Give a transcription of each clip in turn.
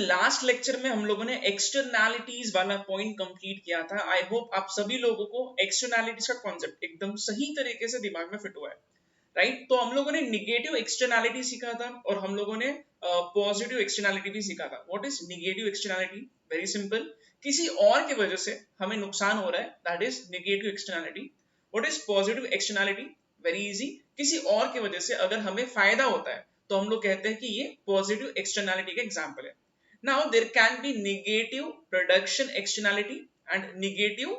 Last lecture में हम लोगों ने एक्सटर्नैलिटीज वाला पॉइंट कंप्लीट किया था। आई होप आप सभी लोगों को एक्सटर्नैलिटीज का कॉन्सेप्ट एकदम सही तरीके से दिमाग में फिट हुआ है, राइट? तो हम लोगों ने निगेटिव एक्सटर्नैलिटी सीखा था और हम लोगों ने पॉजिटिव एक्सटर्नैलिटी भी सीखा था। What is negative externality? Very simple, किसी और की वजह से हमें नुकसान हो रहा है, that is negative externality. What is positive externality? Very easy, किसी और की वजह से अगर हमें फायदा होता है तो हम लोग कहते हैं कि ये पॉजिटिव एक्सटर्नैलिटी का एग्जांपल है। Now there can be negative production externality and negative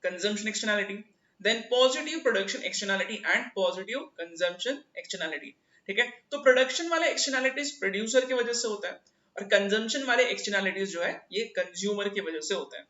consumption externality, then positive production externality and positive consumption externality. ठीक है, तो प्रोडक्शन वाले एक्सटर्नैलिटीज प्रोड्यूसर की वजह से होता है और कंजम्पशन वाले एक्सटर्नैलिटीज जो है ये कंज्यूमर की वजह से होता है।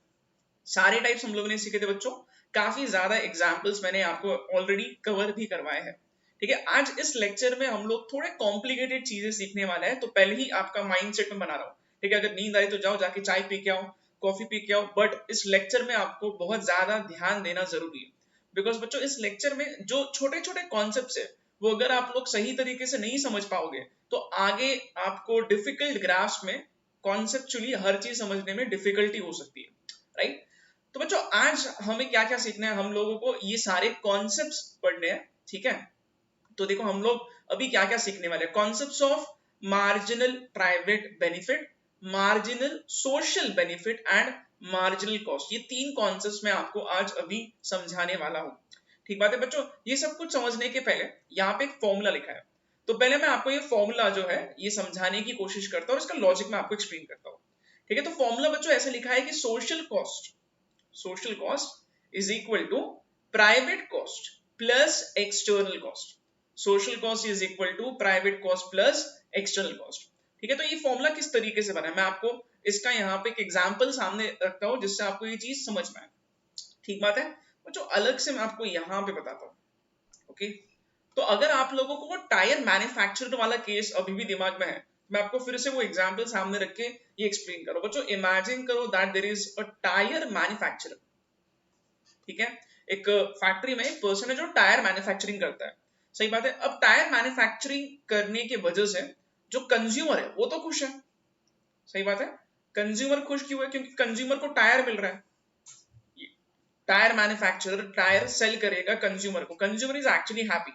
सारे टाइप्स हम लोगों ने सीखे थे बच्चों, काफी ज्यादा एग्जांपल्स मैंने आपको ऑलरेडी कवर भी करवाए हैं। ठीक है, आज इस लेक्चर में हम लोग थोड़े कॉम्प्लिकेटेड चीजें सीखने वाले हैं, तो पहले ही आपका माइंड सेट में बना रहा हूँ। ठीक है, अगर नींद आई तो जाओ जाके चाय पी के आओ, कॉफी पी के आओ, बट इस लेक्चर में आपको बहुत ज्यादा ध्यान देना जरूरी है। बिकॉज बच्चों इस लेक्चर में जो छोटे छोटे कॉन्सेप्ट्स है वो अगर आप लोग सही तरीके से नहीं समझ पाओगे तो आगे आपको डिफिकल्ट ग्राफ्स में कॉन्सेप्चुअली हर चीज समझने में डिफिकल्टी हो सकती है, राइट? तो बच्चों आज हमें क्या क्या सीखना है, हम लोगों को ये सारे कॉन्सेप्ट्स पढ़ने हैं। ठीक है, तो देखो हम लोग अभी क्या क्या सीखने वाले हैं। Concepts of marginal private benefit, marginal social benefit and marginal cost, ये तीन कॉन्सेप्ट्स मैं आपको आज अभी समझाने वाला हूँ। ठीक बात है बच्चों, ये सब कुछ समझने के पहले यहाँ पे एक फॉर्मूला लिखा है, तो पहले मैं आपको ये फॉर्मूला जो है ये समझाने की कोशिश करता हूँ और इसका लॉजिक मैं आपको एक्सप्लेन करता हूँ। ठीक है, तो फॉर्मूला बच्चों ऐसे लिखा है कि social cost is equal to private cost plus external cost. Social cost is equal to private cost plus external cost. ठीक है, तो ये फॉर्मूला किस तरीके से बना है मैं आपको इसका यहाँ पे एक एग्जांपल सामने रखता हूँ जिससे आपको ये चीज समझ में आए। ठीक बात है, तो जो अलग से मैं आपको यहाँ पे बताता हूँ। ओके, तो अगर आप लोगों को वो टायर मैन्युफैक्चरर वाला केस अभी भी दिमाग में है, मैं आपको फिर से वो एग्जांपल सामने रख के ये एक्सप्लेन करो। बच्चों इमेजिन करो that there is a tyre manufacturer. ठीक है, एक फैक्ट्री में एक पर्सन है जो टायर मैन्युफैक्चरिंग करता है। सही बात है, अब टायर मैन्युफैक्चरिंग करने की वजह से जो कंज्यूमर है वो तो खुश है। सही बात है, कंज्यूमर खुश क्यों है? क्योंकि कंज्यूमर को टायर मिल रहा है। टायर मैन्युफैक्चरर टायर सेल करेगा कंज्यूमर को, कंज्यूमर इज एक्चुअली हैप्पी।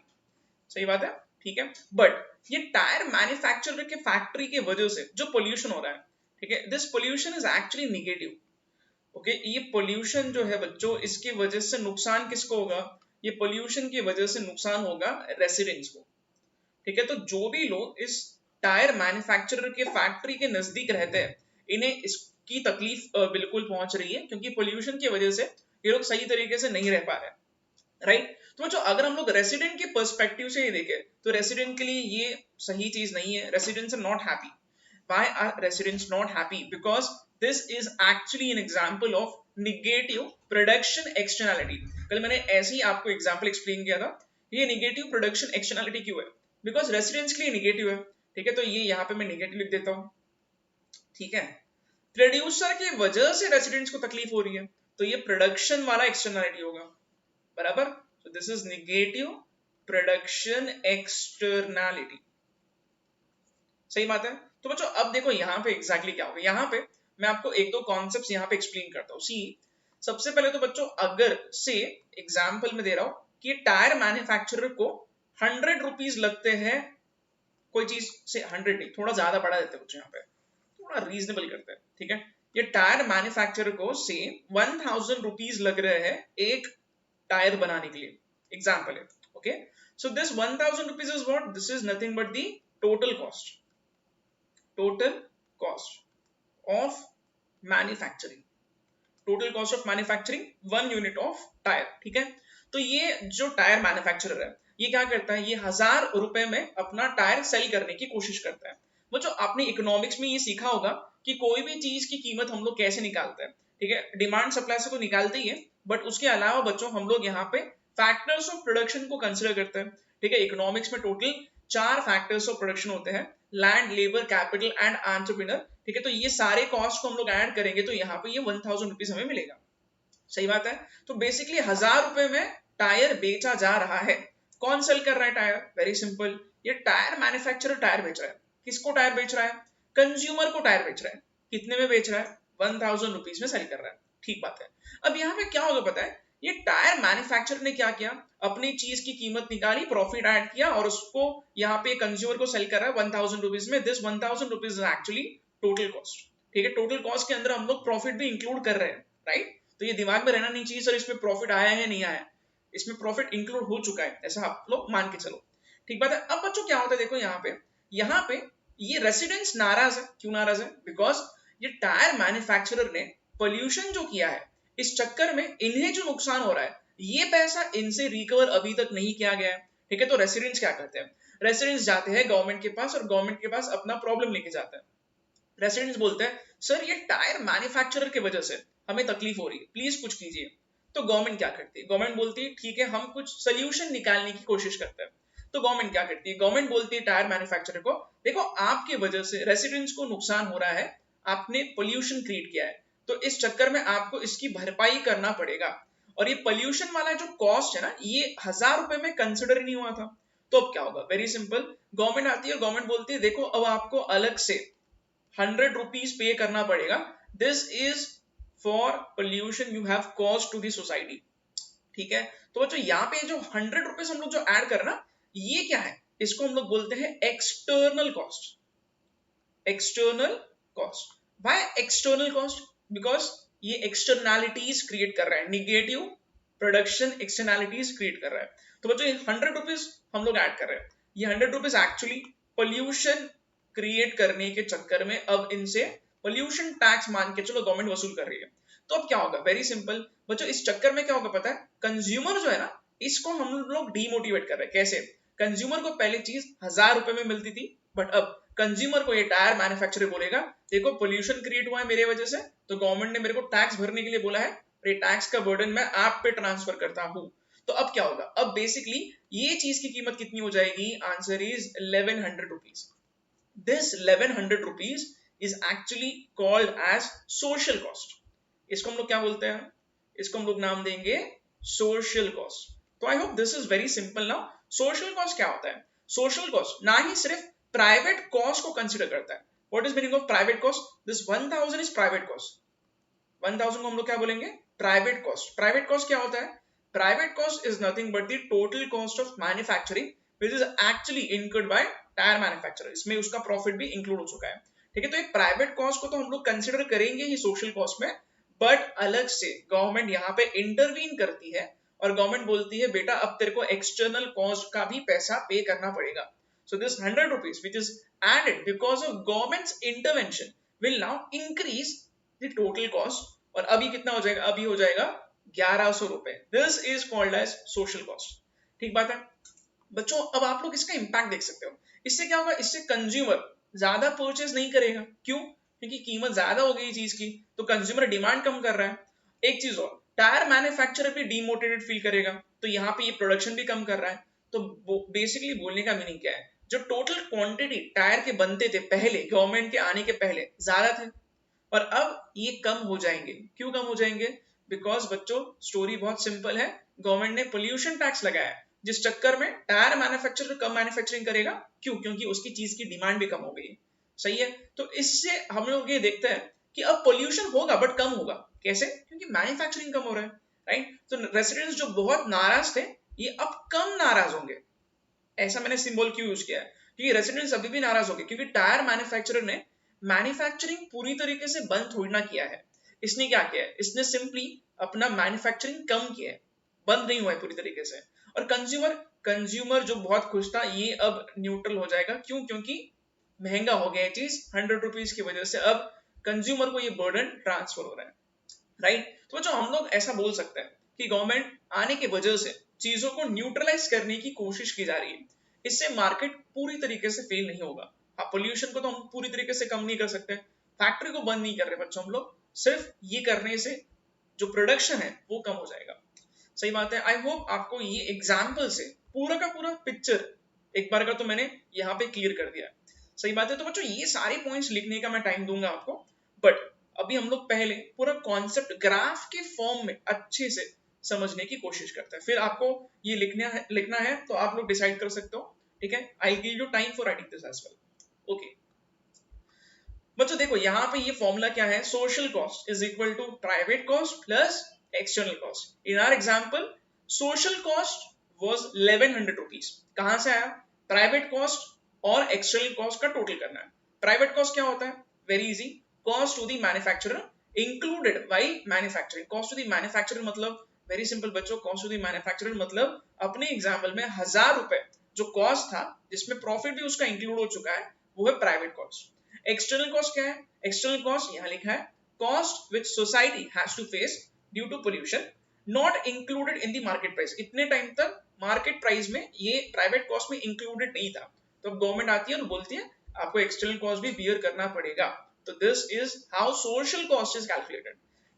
सही बात है, ठीक है, बट ये टायर मैन्युफैक्चरर के फैक्ट्री की वजह से जो पोल्यूशन हो रहा है, ठीक है, this pollution is actually negative. Okay, ये पोल्यूशन जो है बच्चों इसकी वजह से नुकसान किसको होगा? ये पोल्यूशन की वजह से नुकसान होगा रेसिडेंट्स को। ठीक है, तो जो भी लोग इस टायर मैन्युफैक्चरर के फैक्ट्री के नजदीक रहते हैं इन्हें इसकी तकलीफ बिल्कुल पहुंच रही है, क्योंकि पोल्यूशन की वजह से ये लोग सही तरीके से नहीं रह पा रहे, राइट? तो बच्चों अगर हम लोग रेसिडेंट के पर्सपेक्टिव से ये देखें तो रेसिडेंट के लिए ये सही चीज नहीं है। Residents are not happy. Why are residents not happy? Because this is actually an example of negative production externality. कल मैंने ऐसे ही आपको एग्जांपल एक्सप्लेन किया था। ये नेगेटिव प्रोडक्शन एक्सटर्नैलिटी क्यों है? बिकॉज रेसिडेंट्स के लिए नेगेटिव है। ठीक है, तो ये यहाँ पे मैं नेगेटिव लिख देता हूँ। ठीक है, प्रोड्यूसर की वजह से रेसिडेंट्स को तकलीफ हो रही है तो ये प्रोडक्शन वाला एक्सटर्नैलिटी होगा, बराबर? So this is negative production externality. सही बात है। तो बच्चों अब देखो यहाँ पे एग्जैक्टली क्या होगा। यहाँ पे मैं आपको एक दो कॉन्सेप्ट्स यहाँ पे एक्सप्लेन करता हूँ। सी, सबसे पहले तो बच्चों अगर से एग्जाम्पल में दे रहा हूँ कि टायर मैन्युफैक्चरर को 100 रुपीज लगते हैं, कोई चीज से 100 नहीं, थोड़ा ज्यादा बढ़ा देते हैं बच्चों, यहाँ पे थोड़ा रीजनेबल करते हैं। ठीक है, ये टायर मैन्युफैक्चरर को से 1000 रुपीज लग रहे हैं एक टायर बनाने के लिए, एग्जाम्पल है। Okay, so this 1000 rupees is what? This is nothing but the total cost, total cost of manufacturing, total cost of manufacturing 1 unit of tire। ठीक है, तो ये जो टायर मैन्युफैक्चरर है ये क्या करता है? ये 1000 रुपए में अपना टायर सेल करने की कोशिश करता है। वो जो आपने इकोनॉमिक्स में ये सीखा होगा कि कोई भी चीज की कीमत हम लोग कैसे निकालते हैं। ठीक है, डिमांड सप्लाई से तो निकालते ही है, बट उसके अलावा बच्चों हम लोग यहाँ पे फैक्टर्स ऑफ प्रोडक्शन को कंसिडर करते हैं। ठीक है, इकोनॉमिक्स में टोटल 4 फैक्टर्स ऑफ प्रोडक्शन होते हैं, land, labour, capital and entrepreneur. ठीक है, तो ये सारे कॉस्ट को हम लोग ऐड करेंगे तो यहाँ पे ये 1000 रुपीज हमें मिलेगा। सही बात है, तो बेसिकली 1000 रुपए में टायर बेचा जा रहा है। कौन सेल कर रहा है टायर? वेरी सिंपल, ये टायर मैन्युफैक्चरर टायर बेच रहा है। किसको टायर बेच रहा है? कंज्यूमर को टायर बेच रहा है। कितने में बेच रहा है, 1000 रुपीज में सेल कर रहा है, ठीक बात है। अब यहाँ पे क्या होगा पता है, ये टायर मैन्युफैक्चरर ने क्या किया, अपनी चीज की कीमत निकाली, प्रॉफिट ऐड किया और उसको यहाँ पे कंज्यूमर को सेल कर रहा है 1000 रुपीज में। This 1000 rupees is actually total cost, ठीक है। टोटल कॉस्ट के अंदर हम लोग प्रॉफिट भी इंक्लूड कर रहे हैं, राइट। तो ये दिमाग में रहना नहीं चाहिए सर इसमें प्रॉफिट आया है नहीं आया, इसमें प्रॉफिट इंक्लूड हो चुका है, ऐसा आप लोग मान के चलो, ठीक बात है। अब बच्चों क्या होता है, देखो यहाँ पे ये रेसिडेंट्स नाराज है, क्यों नाराज है, बिकॉज ये टायर मैन्युफैक्चरर ने पोल्यूशन जो किया है, इस चक्कर में इन्हें जो नुकसान हो रहा है ये पैसा इनसे रिकवर अभी तक नहीं किया गया है, ठीक है। तो रेसिडेंट्स क्या करते हैं, रेसिडेंट्स जाते हैं गवर्नमेंट के पास और गवर्नमेंट के पास अपना प्रॉब्लम लेके जाते हैं। रेसिडेंट्स बोलते हैं सर ये टायर मैन्युफैक्चरर की वजह से हमें तकलीफ हो रही है, प्लीज कुछ कीजिए। तो गवर्नमेंट क्या करती है, गवर्नमेंट बोलती है ठीक है हम कुछ सोल्यूशन निकालने की कोशिश करते हैं। तो गवर्नमेंट क्या करती है, गवर्नमेंट बोलती है टायर मैन्युफैक्चरर को, देखो आपकी वजह से रेसिडेंट्स को नुकसान हो रहा है, आपने पोल्यूशन क्रिएट किया है, तो इस चक्कर में आपको इसकी भरपाई करना पड़ेगा। और ये पोल्यूशन वाला जो कॉस्ट है ना, ये 1000 रुपए में कंसिडर नहीं हुआ था। तो अब क्या होगा, वेरी सिंपल, गवर्नमेंट आती है और गवर्नमेंट बोलती है देखो अब आपको अलग से 100 रुपीज पे करना पड़ेगा, this is for pollution you have cause to the society, ठीक है। तो बच्चों यहाँ पे जो 100 रुपीज हम लोग जो ऐड करना, ये क्या है, इसको हम लोग बोलते हैं external cost. External cost, why external cost, because ये एक्सटर्नैलिटीज क्रिएट कर रहा है, निगेटिव प्रोडक्शन एक्सटर्नैलिटीज क्रिएट कर रहा है। तो बच्चों ये 100 रुपीज हम लोग ऐड कर रहे हैं, ये 100 रुपीज एक्चुअली पोल्यूशन क्रिएट करने के चक्कर में अब इनसे पोल्यूशन टैक्स मान के चलो गवर्नमेंट वसूल कर रही है। तो अब क्या होगा, वेरी सिंपल बच्चों, इस चक्कर में क्या होगा पता है, कंज्यूमर जो है ना, इसको हम लोग डीमोटिवेट कर रहे हैं। कैसे, कंज्यूमर को पहले चीज 1000 रुपए में मिलती थी, बट अब कंज्यूमर को ये टायर मैन्युफैक्चरर बोलेगा देखो पोल्यूशन क्रिएट हुआ है मेरे वजह से, तो गवर्नमेंट ने मेरे को टैक्स भरने के लिए बोला है, ये टैक्स का बर्डन मैं आप पे ट्रांसफर करता हूं। तो अब क्या होगा, अब बेसिकली ये चीज की कीमत कितनी हो जाएगी, answer is 1100 rupees. This 1100 rupees is actually called as social cost. इसको हम लोग क्या बोलते हैं, इसको हम लोग नाम देंगे सोशल कॉस्ट। तो आई hope this is very simple now. Social cost क्या होता है, सोशल कॉस्ट ना ही सिर्फ प्राइवेट कॉस्ट को कंसिडर करता है। What is meaning of private cost, this 1000 is private cost, 1000 को हम लोग क्या बोलेंगे, प्राइवेट कॉस्ट। प्राइवेट कॉस्ट क्या होता है, private cost is nothing but the total cost of manufacturing which is actually incurred by tyre manufacturer, इसमें उसका प्रॉफिट भी इंक्लूड हो चुका है, ठीक है। तो एक प्राइवेट कॉस्ट को तो हम लोग कंसिडर करेंगे ही सोशल कॉस्ट में, बट अलग से गवर्नमेंट यहाँ पे इंटरवीन करती है और गवर्नमेंट बोलती है बेटा अब तेरे को एक्सटर्नल कॉस्ट का भी पैसा पे करना पड़ेगा। So this 100 rupees which is added because of government's intervention will now increase the total cost, और अभी कितना हो जाएगा, अभी हो जाएगा 1100 रुपए। This is called as social cost, ठीक बात है बच्चों। अब आप लोग इसका इंपैक्ट देख सकते हो, इससे क्या होगा, इससे कंज्यूमर ज्यादा परचेज नहीं करेगा, क्यों, क्योंकि कीमत ज्यादा हो गई चीज की, तो कंज्यूमर डिमांड कम कर रहा है। एक चीज और, टायर मैन्युफैक्चरर भी डिमोटिवेटेड फील करेगा, तो यहाँ पे ये प्रोडक्शन भी कम कर रहा है। तो बेसिकली बोलने का मीनिंग क्या है, जो टोटल क्वांटिटी टायर के बनते थे पहले गवर्नमेंट के आने के पहले ज्यादा थे, और अब ये कम हो जाएंगे। क्यों कम हो जाएंगे, बिकॉज बच्चों स्टोरी बहुत सिंपल है, गवर्नमेंट ने पोल्यूशन टैक्स लगाया जिस चक्कर में टायर मैन्युफैक्चरर कम मैन्युफैक्चरिंग करेगा, क्यों, क्योंकि उसकी चीज की डिमांड भी कम हो गई, सही है। तो इससे हम लोग ये देखते हैं कि अब पोल्यूशन होगा बट कम होगा, कैसे, क्योंकि मैन्युफैक्चरिंग कम हो रहा है, राइट। तो रेसिडेंट्स जो बहुत नाराज थे ये अब कम नाराज होंगे। ऐसा मैंने सिंबल क्यों यूज किया है, क्योंकि रेसिडेंट्स अभी भी नाराज हो गए, क्योंकि टायर मैन्युफैक्चरर ने मैन्युफैक्चरिंग पूरी तरीके से बंद थोड़ी ना किया है। इसने क्या किया है, इसने सिंपली अपना मैन्युफैक्चरिंग कम किया है, बंद नहीं हुआ है पूरी तरीके से। और कंज्यूमर कंज्यूमर जो बहुत खुश था ये अब न्यूट्रल हो जाएगा, क्यों, क्योंकि महंगा हो गया है चीज, 100 रुपीज की वजह से अब कंज्यूमर को ये बर्डन ट्रांसफर हो रहा है, राइट। तो बच्चों हम लोग ऐसा बोल सकते हैं कि गवर्नमेंट आने की वजह से चीजों को न्यूट्रलाइज करने की कोशिश की जा रही है, इससे मार्केट पूरी तरीके से फेल नहीं होगा। हाँ, पोल्यूशन को तो हम पूरी तरीके से कम नहीं कर सकते, फैक्ट्री को बंद नहीं कर रहे बच्चों हम लोग, सिर्फ ये करने से जो प्रोडक्शन है वो कम हो जाएगा, सही बात है। आई होप आपको ये एग्जाम्पल से पूरा का पूरा पिक्चर एक बार का तो मैंने यहाँ पे क्लियर कर दिया, सही बात है। तो बच्चों ये सारे पॉइंट्स लिखने का मैं टाइम दूंगा आपको, बट अभी हम लोग पहले पूरा कॉन्सेप्ट ग्राफ के फॉर्म में अच्छे से समझने की कोशिश करते हैं, फिर आपको ये लिखना है तो आप लोग डिसाइड कर सकते हो, ठीक है। I give you time for writing this as well, okay. बच्चों देखो यहाँ पे ये फॉर्मूला क्या है, social cost is equal to private cost plus external cost. In our example social cost was 1100 rupees. कहां से आया, प्राइवेट कॉस्ट और एक्सटर्नल कॉस्ट का टोटल करना है। प्राइवेट कॉस्ट क्या होता है, very easy, cost to the manufacturer included while manufacturing. Cost to the manufacturer मतलब वेरी सिंपल बच्चों, कॉस्ट टू द मैन्युफैक्चरर मतलब अपने एग्जाम्पल में 1000 रुपए जो कॉस्ट था जिसमें प्रॉफिट भी उसका इंक्लूड हो चुका है, वो है प्राइवेट कॉस्ट। एक्सटर्नल कॉस्ट क्या है, एक्सटर्नल कॉस्ट यहां लिखा है cost which society has to face due to pollution not included in the market price. इतने टाइम तक मार्केट प्राइस में ये प्राइवेट कॉस्ट में इंक्लूडेड नहीं था, तो अब गवर्नमेंट आती है और बोलती है आपको एक्सटर्नल कॉस्ट भी बियर करना पड़ेगा। तो this is how social cost is calculated.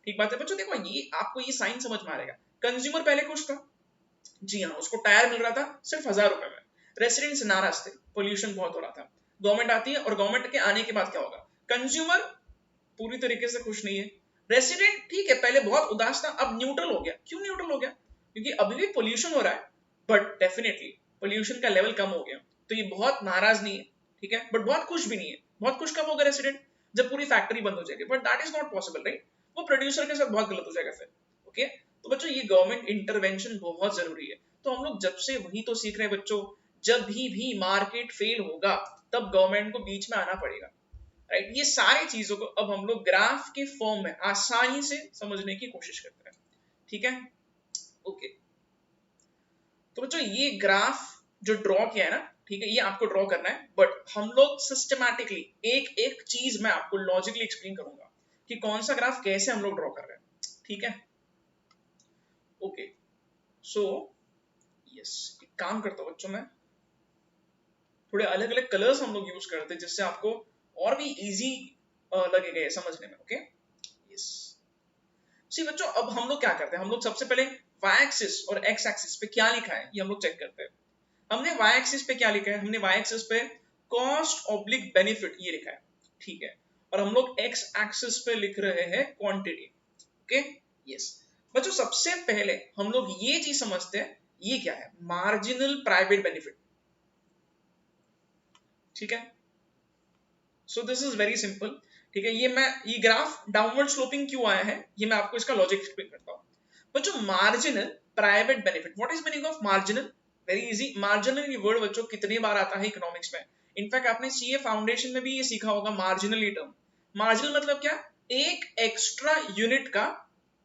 ठीक बात है बच्चों, देखो ये आपको ये साइन समझ में आ रहेगा। कंज्यूमर पहले खुश था, जी हाँ, उसको टायर मिल रहा था सिर्फ 1000 रुपए में, रेसिडेंट्स नाराज थे, पोल्यूशन बहुत हो रहा था। गवर्नमेंट आती है और गवर्नमेंट के आने के बाद क्या होगा, कंज्यूमर पूरी तरीके से खुश नहीं है, रेसिडेंट ठीक है पहले बहुत उदास था, अब न्यूट्रल हो गया। क्यों न्यूट्रल हो गया, क्योंकि अभी भी पोल्यूशन हो रहा है बट डेफिनेटली पोल्यूशन का लेवल कम हो गया, तो ये बहुत नाराज नहीं है, ठीक है, बट बहुत खुश भी नहीं है। बहुत खुश कब होगा रेसिडेंट, जब पूरी फैक्ट्री बंद हो जाएगी, but that is not possible right, वो प्रोड्यूसर के साथ बहुत गलत हो जाएगा फिर। ओके तो बच्चों ये गवर्नमेंट इंटरवेंशन बहुत जरूरी है। तो हम लोग जब से वही तो सीख रहे हैं बच्चों, जब भी मार्केट फेल होगा तब गवर्नमेंट को बीच में आना पड़ेगा, राइट। ये सारी चीजों को अब हम लोग ग्राफ के फॉर्म में आसानी से समझने की कोशिश करते हैं, ठीक है। ओके तो बच्चों ये ग्राफ जो ड्रॉ किया है ना, ठीक है, ये आपको ड्रॉ करना है, बट हम लोग सिस्टमैटिकली एक एक चीज मैं आपको लॉजिकली एक्सप्लेन करूंगा कि कौन सा ग्राफ कैसे हम लोग ड्रॉ कर रहे हैं, ठीक है। ओके सो यस, एक काम करता हूं बच्चों, मैं थोड़े अलग अलग कलर्स हम लोग यूज करते हैं जिससे आपको और भी इजी लगेगा ये समझने में। ओके यस सी बच्चों, अब हम लोग क्या करते हैं, हम लोग सबसे पहले वाई एक्सिस और एक्स एक्सिस पे क्या लिखा है ये हम लोग चेक करते हैं। हमने वाई एक्सिस पे क्या लिखा है, हमने वाई एक्सिस पे कॉस्ट ऑब्लिक बेनिफिट ये लिखा है, ठीक है, और हम लोग एक्स एक्सिस पे लिख रहे हैं क्वांटिटी। ओके यस बच्चों, सबसे पहले हम लोग ये चीज समझते हैं, ये क्या है, मार्जिनल प्राइवेट बेनिफिट, ठीक है। So this is very simple, ठीक है। ये ग्राफ डाउनवर्ड स्लोपिंग क्यों आया है, ये मैं आपको इसका लॉजिक एक्सप्लेन करता हूं। बच्चों marginal private benefit, what is meaning of marginal, very easy. Marginal ये वर्ड बच्चों कितनी बार आता है इकोनॉमिक्स में, इनफैक्ट आपने सीए फाउंडेशन में भी ये सीखा होगा मार्जिनल ये टर्म। मार्जिनल मतलब क्या, एक एक्स्ट्रा यूनिट का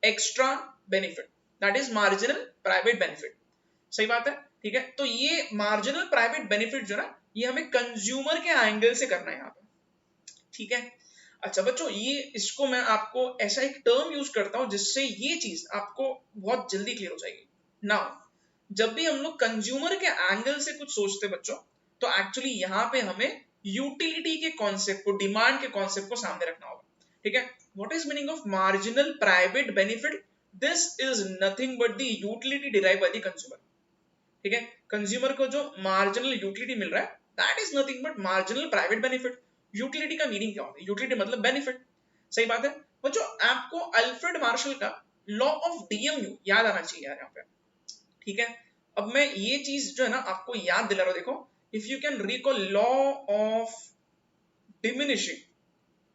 extra benefit, that is marginal private benefit, सही बात है, ठीक है। तो ये मार्जिनल प्राइवेट बेनिफिट जो ना, ये हमें कंज्यूमर के एंगल से करना है यहाँ पे, ठीक है। अच्छा बच्चों ये इसको मैं आपको ऐसा एक टर्म यूज करता हूं जिससे ये चीज आपको बहुत जल्दी क्लियर हो जाएगी। नाउ जब भी हम लोग कंज्यूमर के एंगल से कुछ सोचते बच्चों, तो एक्चुअली यहाँ पे हमें यूटिलिटी के कॉन्सेप्ट को, डिमांड के कॉन्सेप्ट को सामने रखना होगा, ठीक है। What is meaning of marginal private benefit, this is nothing but the utility derive by the consumer, ठीक है। कंज्यूमर को जो मार्जिनल यूटिलिटी मिल रहा है that is nothing but marginal private benefit. Utility का मीनिंग क्या होता है, यूटिलिटी मतलब बेनिफिट, सही बात है बच्चों। आपको अल्फ्रेड मार्शल का लॉ ऑफ डीएमयू याद आना चाहिए यार यहाँ पे, ठीक है। अब मैं ये चीज जो है ना आपको याद दिला रहा हूं, देखो if you can recall law of diminishing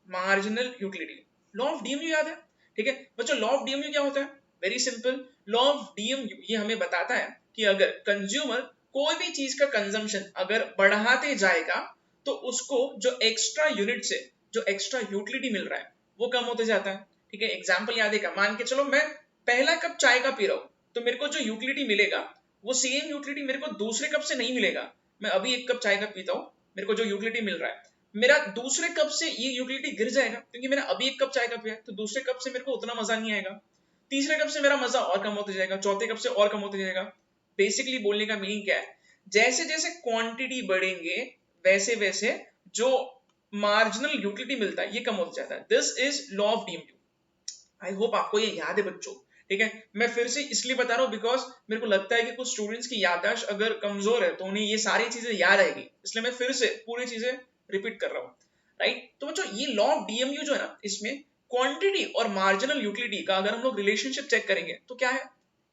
marginal utility, law of DMU याद है, ठीक है बच्चों। लॉ ऑफ डीएमयू क्या होता है, very simple, law of DMU ये हमें बताता है कि अगर कंज्यूमर कोई भी चीज का कंजम्पशन अगर बढ़ाते जाएगा तो उसको जो एक्स्ट्रा यूनिट से जो एक्स्ट्रा यूटिलिटी मिल रहा है वो कम होते जाता है, ठीक है। एग्जांपल याद है, मान के चलो मैं पहला कप चाय का पी रहा हूं, तो मेरे को जो यूटिलिटी मिलेगा वो सेम यूटिलिटी मेरे को दूसरे कप से नहीं मिलेगा। मैं अभी एक कप चाय का पीता हूं, मेरे को जो यूटिलिटी मिल रहा है मेरा दूसरे कप से ये यूटिलिटी गिर जाएगा, क्योंकि मैंने अभी एक कप चाय का पिया है, तो दूसरे कप से मेरे को उतना मजा नहीं आएगा, तीसरे कप से मेरा मजा और कम होते जाएगा, चौथे कप से और कम होते जाएगा। बेसिकली बोलने का मीनिंग क्या है, जैसे जैसे क्वांटिटी बढ़ेंगे वैसे वैसे जो मार्जिनल यूटिलिटी मिलता है ये कम होता जाता है। This is law of DMU. I hope आपको ये याद है बच्चों, ठीक है। मैं फिर से इसलिए बता रहा हूँ बिकॉज मेरे को लगता है कि कुछ स्टूडेंट्स की याददाश्त अगर कमजोर है तो उन्हें ये सारी चीजें याद आएगी, इसलिए मैं फिर से पूरी चीजें रिपीट कर रहा हूँ, राइट। तो बच्चों ये लॉ ऑफ डीएमयू जो है ना, इसमें क्वांटिटी और मार्जिनल यूटिलिटी का अगर हम लोग रिलेशनशिप चेक करेंगे तो क्या है,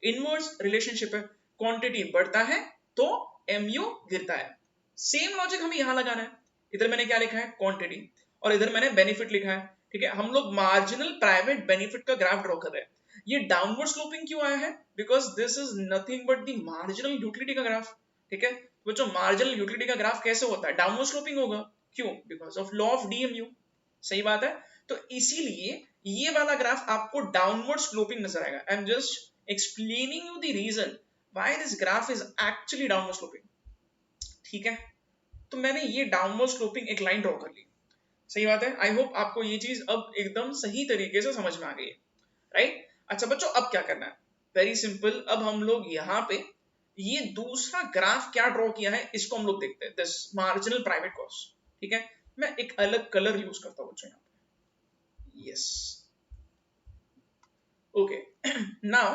इनवर्स रिलेशनशिप है। क्वांटिटी बढ़ता है तो एमयू गिरता है। सेम लॉजिक हमें यहां लगाना है, इधर मैंने क्या लिखा है, क्वांटिटी, और इधर मैंने बेनिफिट लिखा है, ठीक है। हम लोग मार्जिनल प्राइवेट बेनिफिट का ग्राफ ड्रॉ कर रहे हैं। ये डाउनवर्ड स्लोपिंग क्यों आया है? Because this is nothing but the marginal utility का ग्राफ, ठीक है। तो जो मार्जिनल यूटिलिटी का ग्राफ कैसे होता है? डाउनवर्ड स्लोपिंग होगा। क्यों? Because of law of DMU. सही बात है। तो इसीलिए ये वाला ग्राफ आपको डाउनवर्ड स्लोपिंग नजर आएगा। I am just explaining you the reason why this graph is actually downward sloping, ठीक है। तो मैंने ये डाउनवर्ड स्लोपिंग एक लाइन ड्रॉ कर ली। सही बात है। आई होप आपको ये चीज अब एकदम सही तरीके से समझ में आ गई है, राइट। अच्छा बच्चों, अब क्या करना है? Very simple. अब हम लोग यहाँ पे ये दूसरा ग्राफ क्या ड्रॉ किया है इसको हम लोग देखते हैं, दिस मार्जिनल प्राइवेट कॉस्ट, ठीक है। मैं एक अलग कलर यूज करता हूं बच्चों यहाँ पे, yes, okay. Now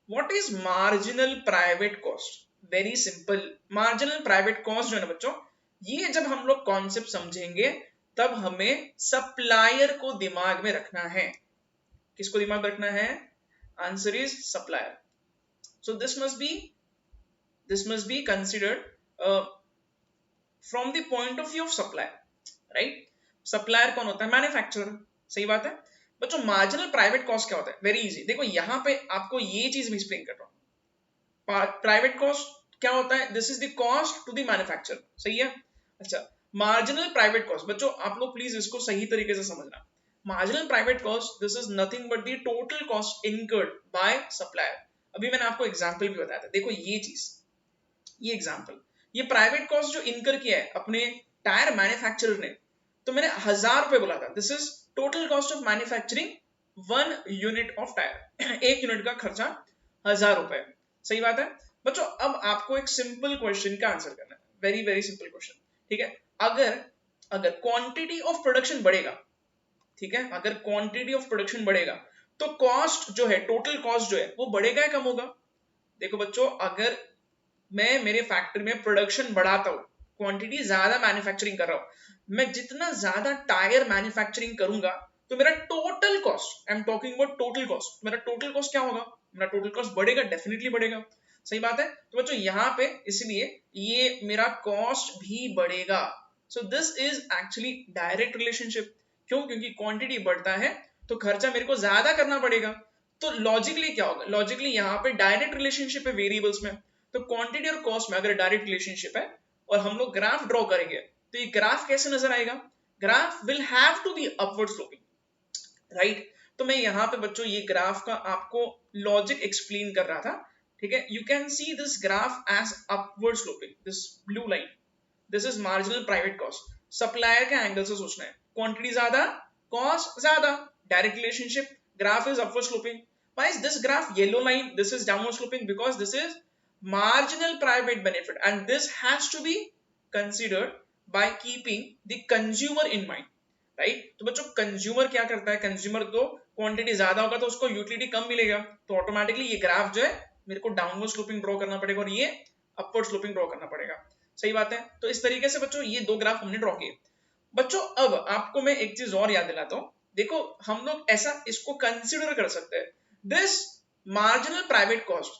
what is marginal private cost? Very simple. Marginal private cost जो है ना बच्चों, ये जब हम लोग कॉन्सेप्ट समझेंगे तब हमें सप्लायर को दिमाग में रखना है। किसको दिमाग में रखना है? Answer is supplier. So this must be considered from the point of view of supplier, right. Supplier कौन होता है? मैन्युफैक्चरर। सही बात है। बच्चों मार्जिनल प्राइवेट कॉस्ट क्या होता है? Very easy. देखो यहां पे आपको ये चीज मैं एक्सप्लेन कर रहा हूं। प्राइवेट कॉस्ट क्या होता है? This is the cost to the manufacturer. सही है। अच्छा, मार्जिनल प्राइवेट कॉस्ट, बच्चों आप लोग प्लीज इसको सही तरीके से समझना। Marginal private cost this is nothing but the total cost incurred by supplier. अभी मैंने आपको एग्जांपल भी बताया था। देखो ये चीज, ये एग्जांपल, ये प्राइवेट कॉस्ट जो इनकर किया है अपने टायर मैन्युफैक्चरर ने, तो मैंने 1000 रुपए बोला था। This is total cost of manufacturing 1 unit of tyre. एक यूनिट का खर्चा 1000 रुपए। सही बात है। बच्चों अब आपको एक सिंपल क्वेश्चन का आंसर करना है, वेरी वेरी सिंपल क्वेश्चन, ठीक है। अगर क्वांटिटी ऑफ प्रोडक्शन बढ़ेगा, ठीक है, अगर क्वांटिटी ऑफ प्रोडक्शन बढ़ेगा तो कॉस्ट जो है, टोटल कॉस्ट जो है वो बढ़ेगा या कम होगा? देखो बच्चों, अगर मैं मेरे फैक्ट्री में प्रोडक्शन बढ़ाता हूं, क्वांटिटी ज्यादा मैन्युफैक्चरिंग कर रहा हूं, मैं जितना ज्यादा टायर मैन्युफैक्चरिंग करूंगा तो मेरा total cost, I am talking about total cost, मेरा टोटल कॉस्ट क्या होगा? मेरा टोटल कॉस्ट बढ़ेगा, डेफिनेटली बढ़ेगा। सही बात है। तो बच्चों यहाँ पे इसलिए ये मेरा कॉस्ट भी बढ़ेगा। सो this is actually direct relationship. क्यों? क्योंकि क्वांटिटी बढ़ता है तो खर्चा मेरे को ज्यादा करना पड़ेगा। तो लॉजिकली क्या होगा? लॉजिकली यहाँ पे डायरेक्ट रिलेशनशिप है वेरिएबल्स में। तो क्वांटिटी और कॉस्ट में अगर डायरेक्ट रिलेशनशिप है और हम लोग ग्राफ ड्रॉ करेंगे तो ये ग्राफ कैसे नजर आएगा? Graph will have to be upward sloping, right. तो मैं यहाँ पे बच्चों ये ग्राफ का आपको लॉजिक एक्सप्लेन कर रहा था, ठीक है। You can see this graph as upward sloping, this blue line, this is marginal private cost. Supplier के एंगल से सोचना है, क्वांटिटी ज्यादा, कॉस्ट ज्यादा, direct relationship, graph is upward sloping. Why is this graph yellow line? This is downward sloping because this is marginal private benefit and this has to be considered by keeping the consumer in mind, right? तो बच्चों consumer क्या करता है? Consumer तो quantity ज्यादा होगा तो उसको यूटिलिटी कम मिलेगा, तो ऑटोमेटिकली ये ग्राफ जो है मेरे को डाउनवर्ड स्लोपिंग ड्रॉ करना पड़ेगा और ये अपवर्ड स्लोपिंग ड्रॉ करना पड़ेगा। सही बात है। तो इस तरीके से बच्चों ये दो ग्राफ हमने ड्रॉ किए। बच्चों अब आपको मैं एक चीज और याद दिलाता हूं। देखो हम लोग ऐसा इसको कंसिडर कर सकते हैं, this marginal private cost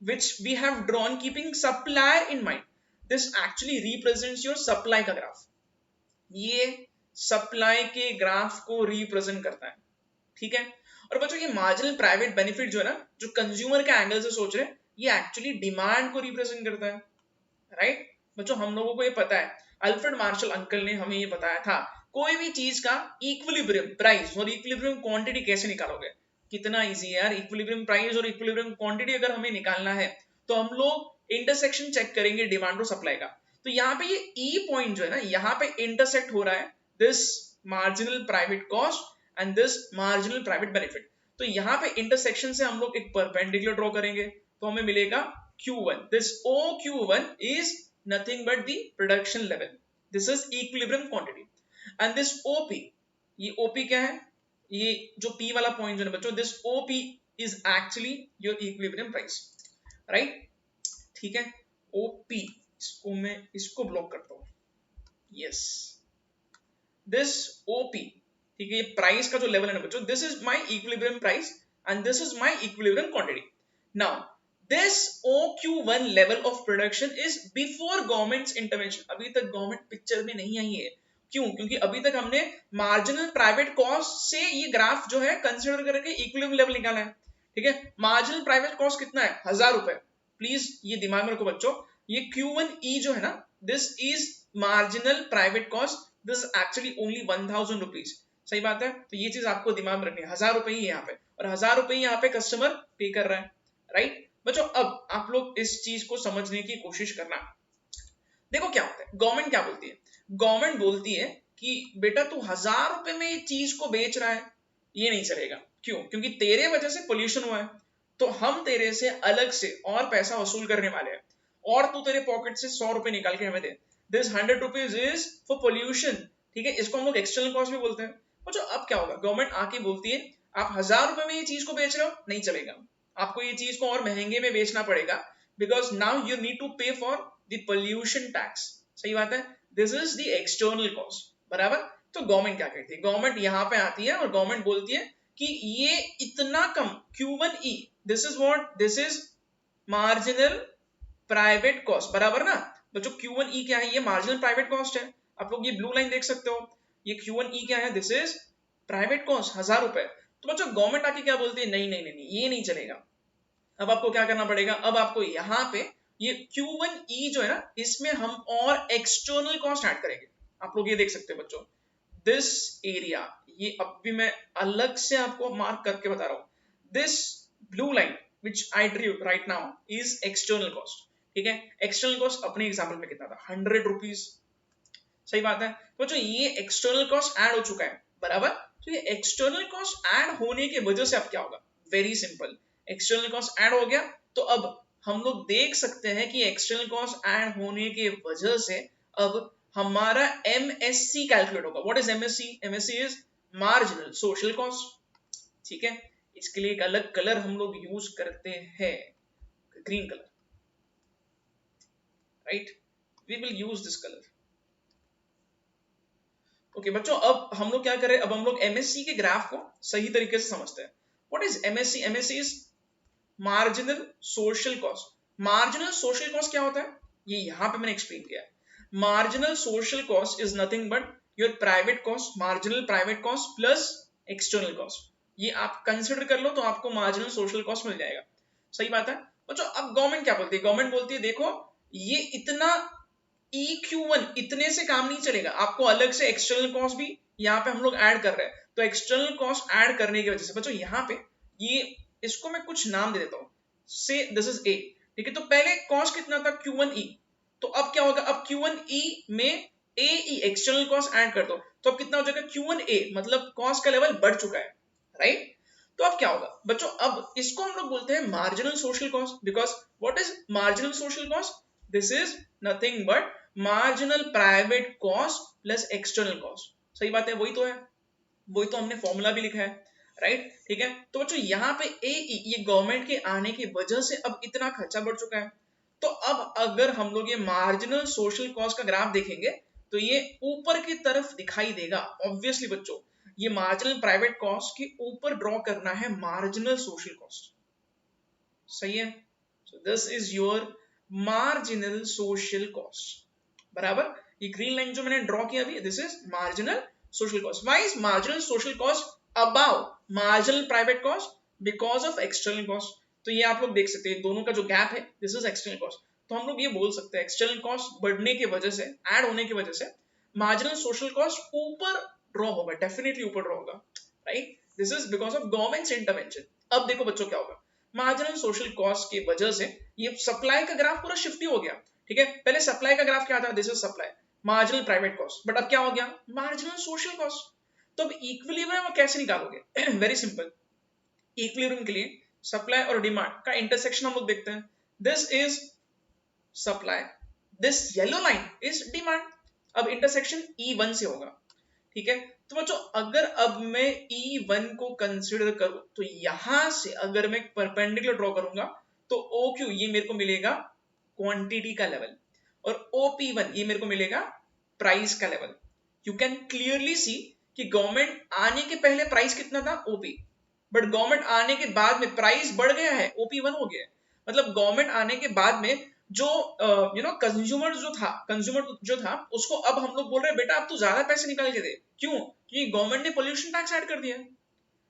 which we have drawn keeping supply in mind, this actually represents your supply का ग्राफ। ये सप्लाई के ग्राफ को रिप्रेजेंट करता है, ठीक है। और बच्चों ये मार्जिनल प्राइवेट बेनिफिट जो है ना, जो कंज्यूमर के एंगल से सोच रहे हैं, ये एक्चुअली डिमांड को रिप्रेजेंट करता है, राइट। बच्चों हम लोगों को ये पता है, अल्फ्रेड मार्शल अंकल ने हमें ये बताया था, कोई भी चीज का इक्विलिब्रियम प्राइस और इक्विलिब्रियम क्वांटिटी कैसे निकालोगे? कितना इजी है यार। इक्विलिब्रियम प्राइस और इक्विलिब्रियम क्वांटिटी अगर हमें निकालना है तो हम लोग इंटरसेक्शन चेक करेंगे डिमांड और सप्लाई का। तो यहाँ पे ये ई पॉइंट जो है ना, यहाँ पे इंटरसेक्ट हो रहा है this marginal private cost and this marginal private benefit. तो यहाँ पे इंटरसेक्शन से हम लोग एक परपेंडिकुलर ड्रॉ करेंगे तो हमें मिलेगा Q1. This OQ1 is nothing but the production level. This is equilibrium quantity. And this OP, ये OP क्या है? ये जो P वाला पॉइंट जो है बच्चों, this OP is actually your equilibrium price, right? ठीक है। OP इसको मैं इसको ब्लॉक करता हूँ, yes. This OP, ठीक है, ये प्राइस का जो लेवल है ना बच्चों, this is my equilibrium price and this is my equilibrium quantity. Now this OQ1 level of production is before government's intervention. अभी तक गवर्नमेंट पिक्चर में नहीं आई है क्यों? क्योंकि अभी तक हमने मार्जिनल प्राइवेट कॉस्ट से ये ग्राफ जो है कंसिडर करके इक्विलिब्रियम लेवल निकाला है, ठीक है। मार्जिनल प्राइवेट कॉस्ट कितना है? 1000 रुपए। प्लीज ये दिमाग में रखो बच्चों, ये Q1E जो है ना, this is marginal private cost, this actually only 1000 rupees. सही बात है, तो ये चीज आपको दिमाग में रखनी है, 1000 रुपए ही यहाँ पे, और 1000 रुपए यहाँ पे कस्टमर पे कर रहा है, राइट बच्चों। अब आप लोग इस चीज को समझने की कोशिश करना। देखो क्या होता है, गवर्नमेंट क्या बोलती है? गवर्नमेंट बोलती है कि बेटा तू 1000 रुपए में ये चीज को बेच रहा है, ये नहीं चलेगा। क्यों? क्योंकि तेरे वजह से पोल्यूशन हुआ है, तो हम तेरे से अलग से और पैसा वसूल करने वाले हैं, और तू तेरे पॉकेट से 100 रुपए निकाल के हमें दे। This 100 rupees is for pollution, ठीक है। इसको हम लोग एक्सटर्नल कॉस्ट भी बोलते हैं। तो अब क्या होगा, गवर्नमेंट आके बोलती है आप 1000 रुपए में ये चीज को बेच रहे हो, नहीं चलेगा, आपको ये चीज को और महंगे में बेचना पड़ेगा, because now you need to pay for the pollution tax. सही बात है, this is the external cost, बराबर। तो गवर्नमेंट क्या कहती है? गवर्नमेंट यहाँ पे आती है और गवर्नमेंट बोलती है कि ये इतना कम Q1E, this is what, this is marginal private cost, बराबर ना बच्चों। Q1E क्या है? ये मार्जिनल प्राइवेट कॉस्ट है। आप लोग ये ब्लू लाइन देख सकते हो, ये Q1E क्या है? दिस इज प्राइवेट कॉस्ट, 1000 रुपए। तो बच्चों गवर्नमेंट आके क्या बोलती है? नहीं नहीं नहीं, ये नहीं चलेगा। अब आपको क्या करना पड़ेगा? अब आपको यहाँ पे ये Q1E जो है ना, इसमें हम और एक्सटर्नल कॉस्ट ऐड करेंगे। आप लोग ये देख सकते हो बच्चों, दिस एरिया, ये अब भी मैं अलग से आपको मार्क करके बता रहा हूँ, this blue line which I drew right now is external cost, ठीक है। एक्सटर्नल कॉस्ट अपने एग्जाम्पल में कितना था? 100 रुपीज। सही बात है बच्चों, ये एक्सटर्नल कॉस्ट ऐड हो चुका है, बराबर। तो ये एक्सटर्नल कॉस्ट ऐड होने की वजह से अब क्या होगा? Very simple, external cost add हो गया, तो अब हम लोग देख सकते हैं कि एक्सटर्नल कॉस्ट ऐड होने की वजह से अब हमारा MSC कैलकुलेट होगा। What is MSC? MSC is marginal social cost, ठीक है। इसके लिए एक अलग कलर हम लोग यूज करते हैं, green colour, right, we will use this colour. Okay बच्चों, अब हम लोग क्या करें? अब हम लोग MSC के ग्राफ को सही तरीके से समझते हैं। What is MSC? MSC is marginal social cost. Marginal social cost क्या होता है? ये यहां पे मैंने एक्सप्लेन किया है। Marginal social cost is nothing but your private cost, marginal private cost plus external cost. ये आप कंसिडर कर लो तो आपको मार्जिनल सोशल कॉस्ट मिल जाएगा। सही बात है बच्चों। अब गवर्नमेंट क्या बोलती है? गवर्नमेंट बोलती है देखो ये इतना EQ1 इतने से काम नहीं चलेगा, आपको अलग से एक्सटर्नल कॉस्ट भी यहाँ पे हम लोग ऐड कर रहे हैं। तो एक्सटर्नल कॉस्ट ऐड करने की वजह से बच्चों यहाँ पे ये, इसको मैं कुछ नाम दे देता हूँ, से दिस इज A, ठीक है। तो पहले कॉस्ट कितना था? Q1E। तो अब क्या होगा? अब Q1E में AE एक्सटर्नल कॉस्ट ऐड कर दो, तो अब कितना हो जाएगा? Q1A, मतलब कॉस्ट का लेवल बढ़ चुका है, राइट। तो अब क्या होगा बच्चों? अब इसको हम लोग बोलते हैं marginal social cost, because what is marginal social cost? This is nothing but marginal private cost plus external cost. सही बात है, वही तो है, वही तो हमने फॉर्मूला भी लिखा है, राइट, ठीक है। तो बच्चों यहाँ पे AE, ये गवर्नमेंट के आने की वजह से अब इतना खर्चा बढ़ चुका है। तो अब अगर हम लोग ये मार्जिनल सोशल कॉस्ट का ग्राफ देखेंगे तो ये ऊपर की तरफ दिखाई देगा। ऑब्वियसली बच्चों, ये मार्जिनल प्राइवेट कॉस्ट के ऊपर ड्रॉ करना है मार्जिनल सोशल कॉस्ट, सही है। So this is your marginal social cost, बराबर। ये ग्रीन लाइन जो मैंने ड्रॉ किया अभी, this is marginal social cost. Why is marginal social cost above marginal private cost? Because of external cost. तो ये आप लोग देख सकते हैं, दोनों का जो गैप है, दिस इज एक्सटर्नल कॉस्ट। तो हम लोग ये बोल सकते हैं एक्सटर्नल कॉस्ट बढ़ने की वजह से, ऐड होने की वजह से मार्जिनल सोशल कॉस्ट ऊपर ड्रॉ होगा, डेफिनेटली ऊपर ड्रॉ होगा, right. This is because of governments intervention. अब देखो बच्चों क्या होगा, मार्जिनल सोशल कॉस्ट की वजह से ये सप्लाई का ग्राफ पूरा शिफ्ट ही हो गया, ठीक है। पहले सप्लाई का ग्राफ क्या था? This is supply, marginal private cost, but अब क्या हो गया? Marginal social cost. तो अब इक्विलिब्रियम कैसे निकालोगे? वेरी सिंपल, इक्विलिब्रियम के लिए सप्लाई और डिमांड का इंटरसेक्शन हम लोग देखते हैं। This is supply, this yellow line is demand. अब इंटरसेक्शन E1 से होगा, ठीक है। तो बच्चों अगर अब मैं E1 को कंसीडर करूं तो यहां से अगर मैं परपेंडिकुलर ड्रॉ करूंगा तो OQ ये मेरे को मिलेगा क्वांटिटी का लेवल, और OP1 ये मेरे को मिलेगा प्राइस का level. You can clearly see कि गवर्नमेंट आने के पहले प्राइस कितना था? OP, बट गवर्नमेंट आने के बाद में प्राइस बढ़ गया है, OP1 हो गया है। मतलब गवर्नमेंट आने के बाद में जो कंज्यूमर जो था उसको अब हम लोग बोल रहे हैं बेटा अब तू ज्यादा पैसे निकाल के दे। क्यों? क्योंकि गवर्नमेंट ने पोल्यूशन टैक्स ऐड कर दिया है।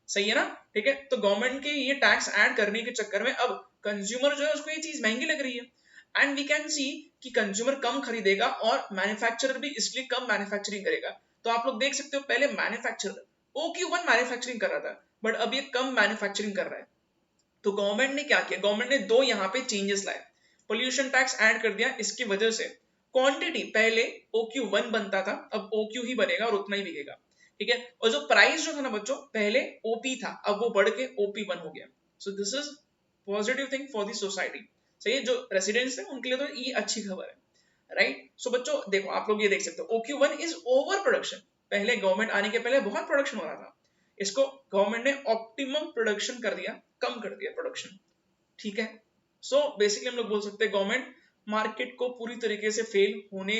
सही है ना? ठीक है, तो गवर्नमेंट के ये टैक्स ऐड करने के चक्कर में अब कंज्यूमर जो है उसको ये चीज महंगी लग रही है। एंड वी कैन सी कि कंज्यूमर कम खरीदेगा और मैन्युफैक्चरर भी इसलिए कम मैन्युफैक्चरिंग करेगा। तो आप लोग देख सकते हो पहले मैन्युफैक्चरर OQ1 मैन्युफैक्चरिंग कर रहा था, बट अब ये कम मैन्युफैक्चरिंग कर रहा है। तो गवर्नमेंट ने क्या किया? गवर्नमेंट ने दो यहाँ पे चेंजेस लाए, पोल्यूशन टैक्स ऐड कर दिया। इसकी वजह से क्वांटिटी पहले OQ1 बनता था, अब OQ ही बनेगा और उतना ही बिकेगा। ठीक है, और जो प्राइस जो था ना बच्चों, पहले OP था, अब वो बढ़ के OP1 हो गया। सो this is positive thing for the society. सही है, जो रेसिडेंट्स है उनके लिए तो ये अच्छी खबर है, राइट? सो बच्चों देखो, आप लोग ये देख सकते हो OQ1 इज ओवर प्रोडक्शन। पहले गवर्नमेंट आने के पहले बहुत प्रोडक्शन हो रहा था, इसको गवर्नमेंट ने ऑप्टिमम प्रोडक्शन कर दिया, कम कर दिया प्रोडक्शन। ठीक है, सो बेसिकली हम लोग बोल सकते हैं गवर्नमेंट मार्केट को पूरी तरीके से फेल होने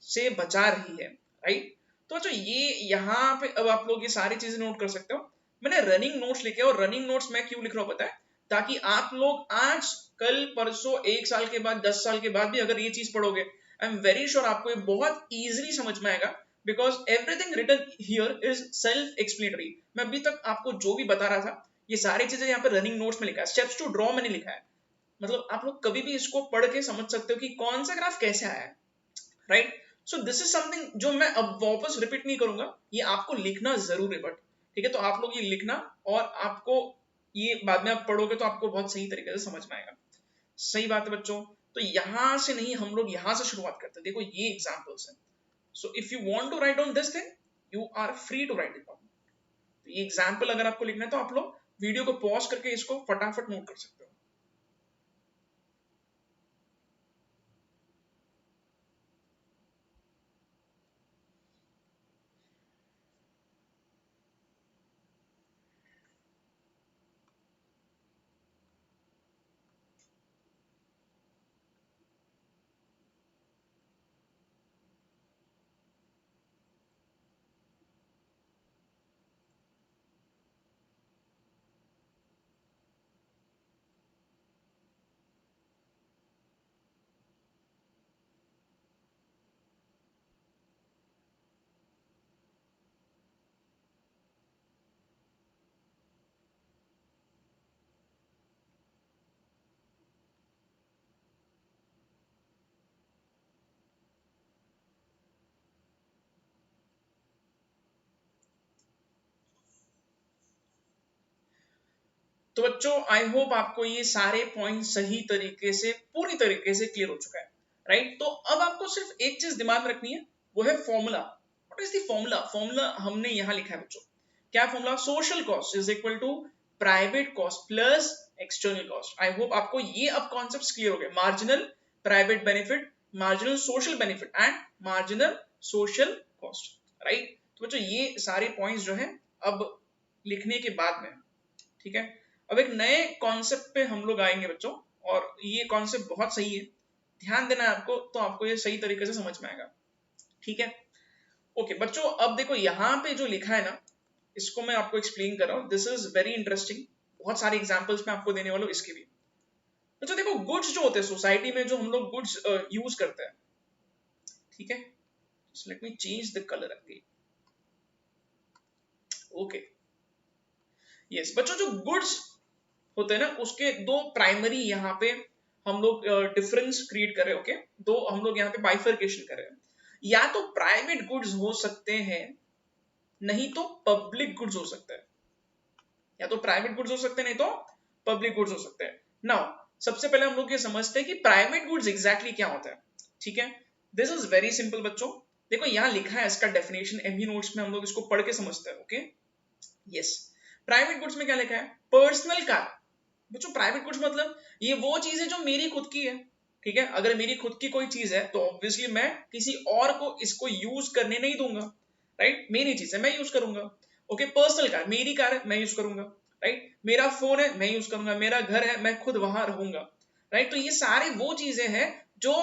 से बचा रही है, राइट? तो अच्छा, ये यहाँ पे अब आप लोग ये सारी चीजें नोट कर सकते हो। मैंने रनिंग नोट्स लिखे, और रनिंग नोट्स मैं क्यों लिख रहा हूँ पता है? ताकि आप लोग आज कल परसों 1 साल के बाद 10 साल के बाद भी अगर ये चीज पढ़ोगे, आई एम वेरी श्योर आपको ये बहुत इजीली समझ में आएगा, because everything written here is self explanatory. मैं अभी तक आपको जो भी बता रहा था ये सारी चीजें यहाँ पे रनिंग नोट्स में लिखा है, स्टेप्स टू ड्रॉ मैंने लिखा है। मतलब आप लोग कभी भी इसको पढ़ के समझ सकते हो कि कौन सा ग्राफ कैसे आया है, right? So this is something जो मैं अब वापस रिपीट नहीं करूंगा, ये आपको लिखना जरूर है। बट ठीक है, तो आप लोग ये लिखना, और आपको ये बाद में आप पढ़ोगे तो आपको बहुत सही तरीके से समझ में आएगा। सही बात है बच्चों। तो यहां से नहीं, हम लोग यहां से शुरुआत करते हैं। देखो ये एग्जांपल्स हैं, so if you want to write on this thing you are free to write it down. तो ये एग्जांपल अगर आपको लिखना है तो आप लोग वीडियो को पॉज करके इसको फटाफट नोट कर सकते हो। तो बच्चों आई होप आपको ये सारे पॉइंट सही तरीके से, पूरी तरीके से क्लियर हो चुका है, राइट? तो अब आपको सिर्फ एक चीज दिमाग में रखनी है, वो है formula. What is the formula? Formula हमने यहां लिखा है बच्चों। क्या formula? Social cost is equal to private cost plus external cost. I hope आपको ये अब कॉन्सेप्ट क्लियर हो गए। Marginal private benefit, marginal social benefit and marginal social cost, right? तो बच्चों ये सारे पॉइंट्स जो है अब लिखने के बाद में, ठीक है, अब एक नए कॉन्सेप्ट पे हम लोग आएंगे बच्चों, और ये कॉन्सेप्ट बहुत सही है, ध्यान देना है आपको, तो आपको ये सही तरीके से समझ में आएगा। ठीक है, ओके बच्चों, अब देखो यहाँ पे जो लिखा है ना, इसको मैं आपको एक्सप्लेन कर रहा हूँ। This is very interesting. बहुत सारे एग्जांपल्स मैं आपको देने वाला हूँ इसके भी। बच्चों देखो, गुड्स जो होते हैं सोसाइटी में, जो हम लोग गुड्स यूज करते हैं, ठीक है, let me change the colour again. Okay, yes बच्चों, जो गुड्स होते हैं ना, उसके दो प्राइमरी यहाँ पे हम लोग डिफरेंस क्रिएट कर रहे हैं। ओके, दो हम लोग यहाँ पे बाइफर्केशन कर रहे हैं। या तो प्राइवेट गुड्स हो सकते हैं, नहीं तो पब्लिक गुड्स हो सकते हैं। या तो प्राइवेट गुड्स हो सकते हैं, नहीं तो पब्लिक गुड्स हो सकते हैं। नाउ सबसे पहले हम लोग ये समझते हैं कि प्राइवेट गुड्स एग्जैक्टली क्या होता है। ठीक है, दिस इज वेरी सिंपल बच्चों। देखो यहाँ लिखा है इसका डेफिनेशन, एमवी नोट्स में हम लोग इसको पढ़ के समझते हैं। ओके, यस, प्राइवेट गुड्स में क्या लिखा है? Personal car. बच्चों प्राइवेट गुड्स मतलब ये वो चीज है जो मेरी खुद की है। ठीक है, अगर मेरी खुद की कोई चीज है तो ऑब्वियसली मैं किसी और को इसको यूज करने नहीं दूंगा, राइट? मेरी चीज है, मैं यूज करूंगा। ओके, पर्सनल कार, मेरी कार है, मैं यूज करूंगा, राइट? मेरा फोन है, मैं यूज करूंगा। मेरा घर है, मैं खुद वहां रहूंगा, राइट? तो ये सारे वो चीजें हैं जो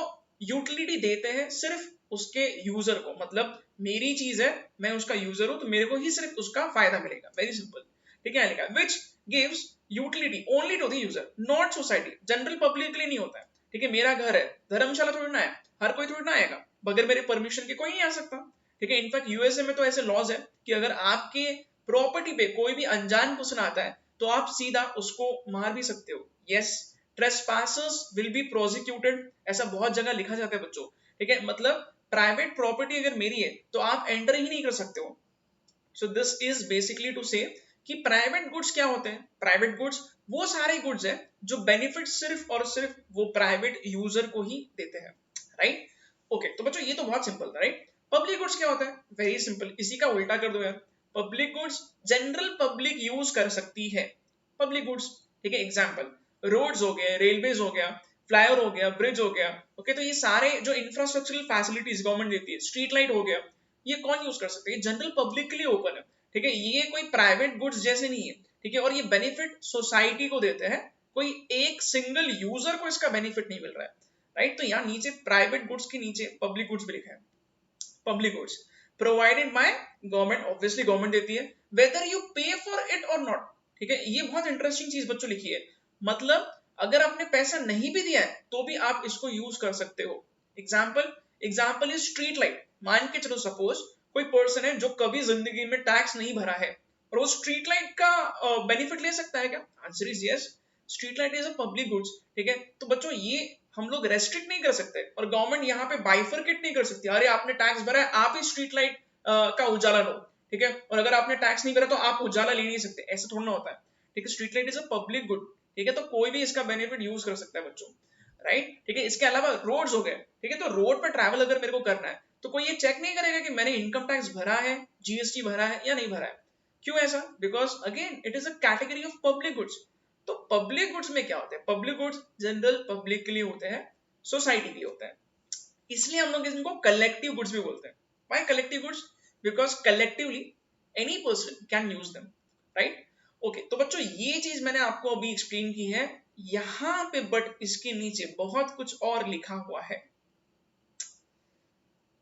यूटिलिटी देते हैं सिर्फ उसके यूजर को। मतलब मेरी चीज है, मैं उसका यूजर हूं, तो मेरे को ही सिर्फ उसका फायदा मिलेगा। Very simple. ठीक है, which gives utility only to the user, not society. General public के लिए नहीं होता है, ठीक है, मेरा घर है, धर्मशाला थोड़ी ना है, हर कोई थोड़ी ना आएगा, बगैर मेरे परमिशन के कोई नहीं आ सकता। ठीक है, इनफैक्ट यूएसए में तो ऐसे लॉज है कि अगर आपके प्रॉपर्टी पे कोई भी अनजान पर्सन आता है तो आप सीधा उसको मार भी सकते हो। यस, ट्रेसपासर्स विल बी प्रोसिक्यूटेड, ऐसा बहुत जगह लिखा जाता है बच्चों। ठीक है, मतलब प्राइवेट प्रॉपर्टी अगर मेरी है तो आप एंटर ही नहीं कर सकते हो। So this is basically to say कि प्राइवेट गुड्स क्या होते हैं। प्राइवेट गुड्स वो सारे गुड्स हैं जो बेनिफिट सिर्फ और सिर्फ वो प्राइवेट यूजर को ही देते हैं, राइट। ओके, तो बच्चों ये तो बहुत सिंपल था, राइट। पब्लिक गुड्स क्या होता है? वेरी सिंपल, इसी का उल्टा कर दो यार। Public goods general public use कर सकती है, पब्लिक गुड्स। ठीक है, एग्जांपल रोड्स हो गए, रेलवेज हो गया, फ्लाईओवर हो गया, ब्रिज हो गया। ओके, तो ये सारे जो इंफ्रास्ट्रक्चरल फैसिलिटीज गवर्नमेंट देती है, स्ट्रीट लाइट हो गया, ये कौन यूज कर सकते हैं? जनरल पब्लिक के लिए ओपन है। ठीक है, ये कोई प्राइवेट गुड्स जैसे नहीं है। ठीक है, और ये बेनिफिट सोसाइटी को देते हैं, कोई एक सिंगल यूजर को इसका बेनिफिट नहीं मिल रहा है, राइट। तो यहाँ नीचे प्राइवेट गुड्स के नीचे पब्लिक गुड्स भी लिखा है। Public goods provided by government, obviously government देती है, वेदर यू पे फॉर इट और नॉट। ठीक है, ये बहुत इंटरेस्टिंग चीज बच्चों लिखी है, मतलब अगर आपने पैसा नहीं भी दिया है तो भी आप इसको यूज कर सकते हो। Example is street light. मान के चलो सपोज कोई पर्सन है जो कभी जिंदगी में टैक्स नहीं भरा है और वो स्ट्रीट लाइट का बेनिफिट ले सकता है क्या? Answer is yes, street light is a public goods. ठीक है, तो बच्चों ये हम लोग रेस्ट्रिक्ट नहीं कर सकते और गवर्नमेंट यहाँ पे बाइफरकेट नहीं कर सकती, अरे आपने टैक्स भरा है आप ही स्ट्रीट लाइट का उजाला लो। ठीक है, और अगर आपने टैक्स नहीं भरा तो आप उजाला ले नहीं सकते, ऐसा थोड़ा ना होता है। ठीक है, street light is a public good. ठीक है, तो कोई भी इसका बेनिफिट यूज कर सकता है बच्चों, राइट। ठीक है, इसके अलावा रोड्स हो गए। ठीक है, तो रोड पर ट्रैवल अगर मेरे को करना है तो कोई ये चेक नहीं करेगा कि मैंने इनकम टैक्स भरा है, जीएसटी भरा है या नहीं भरा है। क्यों ऐसा? Because again it is a category of public goods. तो पब्लिक गुड्स में क्या होते हैं? पब्लिक गुड्स जनरल पब्लिक के लिए होते हैं, सोसाइटी के लिए होता है, इसलिए हम लोग इनको कलेक्टिव गुड्स भी बोलते हैं। Why collective goods? Because collectively any person can use them, right. Okay, तो बच्चों ये चीज मैंने आपको अभी एक्सप्लेन की है यहां पे, बट इसके नीचे बहुत कुछ और लिखा हुआ है।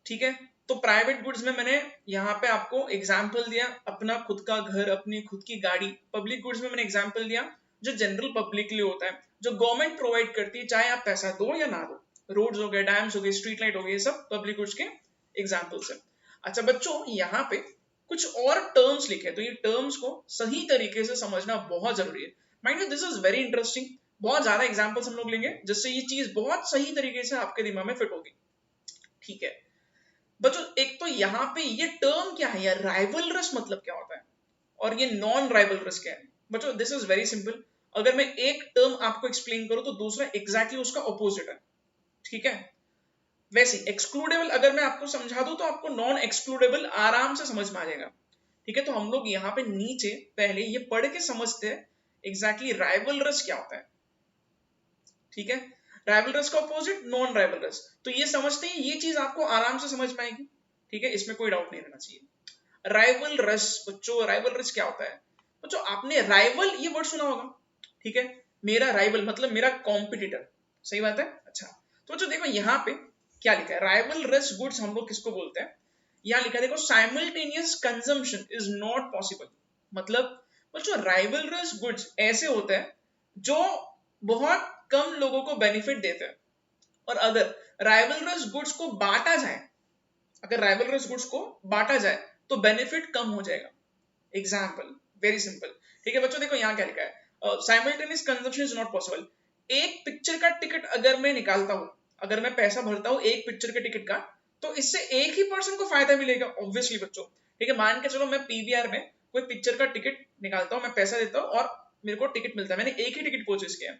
ठीक है, तो प्राइवेट गुड्स में मैंने यहाँ पे आपको एग्जाम्पल दिया अपना खुद का घर, अपनी खुद की गाड़ी। पब्लिक गुड्स में मैंने एग्जाम्पल दिया जो जनरल पब्लिक के लिए होता है, जो गवर्नमेंट प्रोवाइड करती है, चाहे आप पैसा दो या ना दो। रोड्स हो गए, डैम्स हो गए, स्ट्रीट लाइट हो गए, ये सब पब्लिक गुड्स के एग्जाम्पल्स है। अच्छा बच्चों, यहाँ पे कुछ और टर्म्स लिखे, तो ये टर्म्स को सही तरीके से समझना बहुत जरूरी है। Mind you, this is very interesting. बहुत ज्यादा एग्जाम्पल्स हम लोग लेंगे जिससे ये चीज बहुत सही तरीके से आपके दिमाग में फिट होगी। ठीक है बच्चों, एक तो यहाँ पे ये टर्म क्या है यार, राइवलरस मतलब क्या होता है और ये नॉन राइवलरस क्या है? बच्चों दिस इज वेरी सिंपल। अगर मैं एक टर्म आपको एक्सप्लेन करूं तो दूसरा एग्जैक्टली उसका ऑपोजिट है। ठीक है, वैसे एक्सक्लूडेबल अगर मैं आपको समझा दूं तो आपको नॉन एक्सक्लूडेबल आराम से समझ में आ जाएगा। ठीक है, तो हम लोग यहाँ पे नीचे पहले ये पढ़ के समझते हैं एग्जैक्टली राइवलरस क्या होता है। ठीक है, राइवलरस का ऑपोजिट नॉन राइवलरस, तो ये समझते ही ये चीज आपको आराम से समझ में आएगी। ठीक है, इसमें कोई डाउट नहीं रहना चाहिए। राइवलरस बच्चों, राइवलरस क्या होता है? बच्चों आपने राइवल ये वर्ड सुना होगा। ठीक है, मेरा राइवल मतलब मेरा कॉम्पिटिटर, सही बात है। अच्छा, तो बच्चों देखो यहाँ पे क्या लिखा है, राइवलरस गुड्स हम लोग किसको बोलते हैं? यहाँ लिखा है देखो, simultaneous consumption is not possible. मतलब बच्चों राइवलरस गुड्स ऐसे होते हैं जो बहुत कम लोगों को बेनिफिट देते हैं, और अगर राइवलरस गुड्स को बांटा जाए, अगर राइवलरस गुड्स को बांटा जाए तो बेनिफिट कम हो जाएगा। Example very simple. ठीक है बच्चों, देखो यहाँ क्या लिखा है, simultaneous consumption is not possible. एक पिक्चर का टिकट अगर मैं निकालता हूं, अगर मैं पैसा भरता हूं एक पिक्चर के टिकट का, तो इससे एक ही पर्सन को फायदा मिलेगा ऑब्वियसली बच्चों। ठीक है, मान के चलो मैं पीवीआर में कोई पिक्चर का टिकट निकालता हूं, मैं पैसा देता हूं और मेरे को टिकट मिलता है, मैंने एक ही टिकट परचेज किया,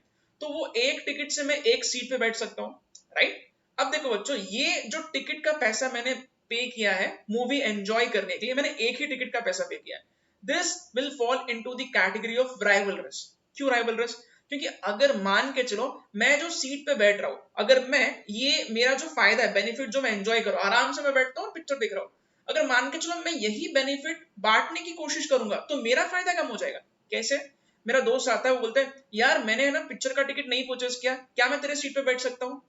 तो वो एक टिकट से मैं एक सीट पे बैठ सकता हूँ, राइट। अब देखो बच्चों, ये जो टिकट का पैसा मैंने पे किया है मूवी एंजॉय करने के लिए, मैंने एक ही टिकट का पैसा पे किया है, this will fall into the category of rivalries. क्यों राइवलरस? क्योंकि अगर मान के चलो मैं जो सीट पे बैठ रहा हूं, अगर मैं ये मेरा जो फायदा है, बेनिफिट जो मैं एंजॉय करूं, आराम से मैं बैठता हूं पिक्चर देख रहा हूं, अगर मान के चलो मैं यही बेनिफिट बांटने की कोशिश करूंगा तो मेरा फायदा कम हो जाएगा। कैसे? मेरा दोस्त आता है, वो बोलता है यार मैंने ना पिक्चर का टिकट नहीं परचेज किया, क्या मैं तेरे सीट पे बैठ सकता हूँ?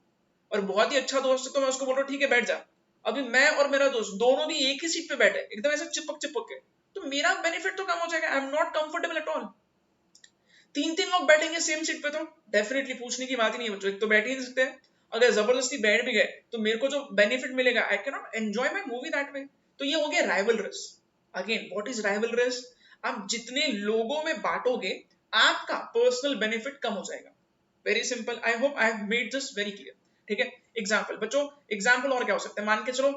और बहुत ही अच्छा दोस्त है तो मैं उसको बोल रहा हूँ ठीक है बैठ जा। अभी मैं और मेरा दोस्त दोनों भी एक ही सीट पे बैठे, एकदम ऐसे चिपक चिपक के, तो मेरा बेनिफिट तो कम हो जाएगा, I am not comfortable at all. तीन तीन लोग बैठेंगे सेम सीट पे तो डेफिनेटली पूछने की बात ही नहीं है बच्चों, एक तो बैठ ही नहीं सकते हैं। अगर जबरदस्ती बैठ भी गए तो मेरे को जो बेनिफिट मिलेगा, I can not enjoy my movie that way. तो ये हो गया rivalrous. Again what is rival race? आप जितने लोगों में बांटोगे आपका पर्सनल बेनिफिट कम हो जाएगा। Very simple, I hope I have made this very clear. ठीक है, एग्जाम्पल बच्चों, एग्जाम्पल और क्या हो सकता है, मान के चलो